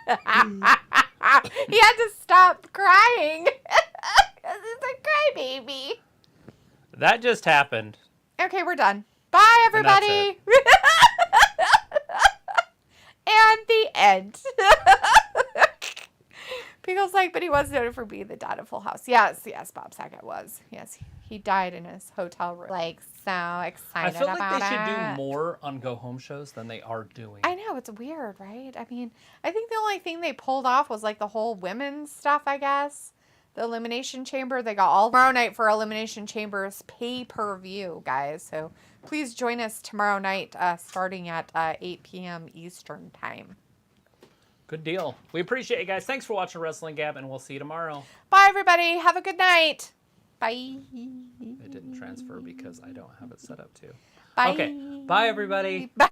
He had to stop crying. He's a crybaby. That just happened. Okay, we're done. Bye, everybody. And the end. People's like, but he was noted for being the dad of Full House. Yes, Bob Saget was. Yes, he died in his hotel room. Like, so excited I feel about like they should it. do more on Go Home shows than they are doing. I know, it's weird, right? I mean, I think the only thing they pulled off was like the whole women's stuff, I guess. The Elimination Chamber, they got all tomorrow night for Elimination Chamber's pay-per-view, guys. So please join us tomorrow night starting at 8 p.m. Eastern time. Good deal. We appreciate you guys. Thanks for watching Wrestling Gab, and we'll see you tomorrow. Bye, everybody. Have a good night. Bye. It didn't transfer because I don't have it set up to. Bye. Okay. Bye, everybody. Bye.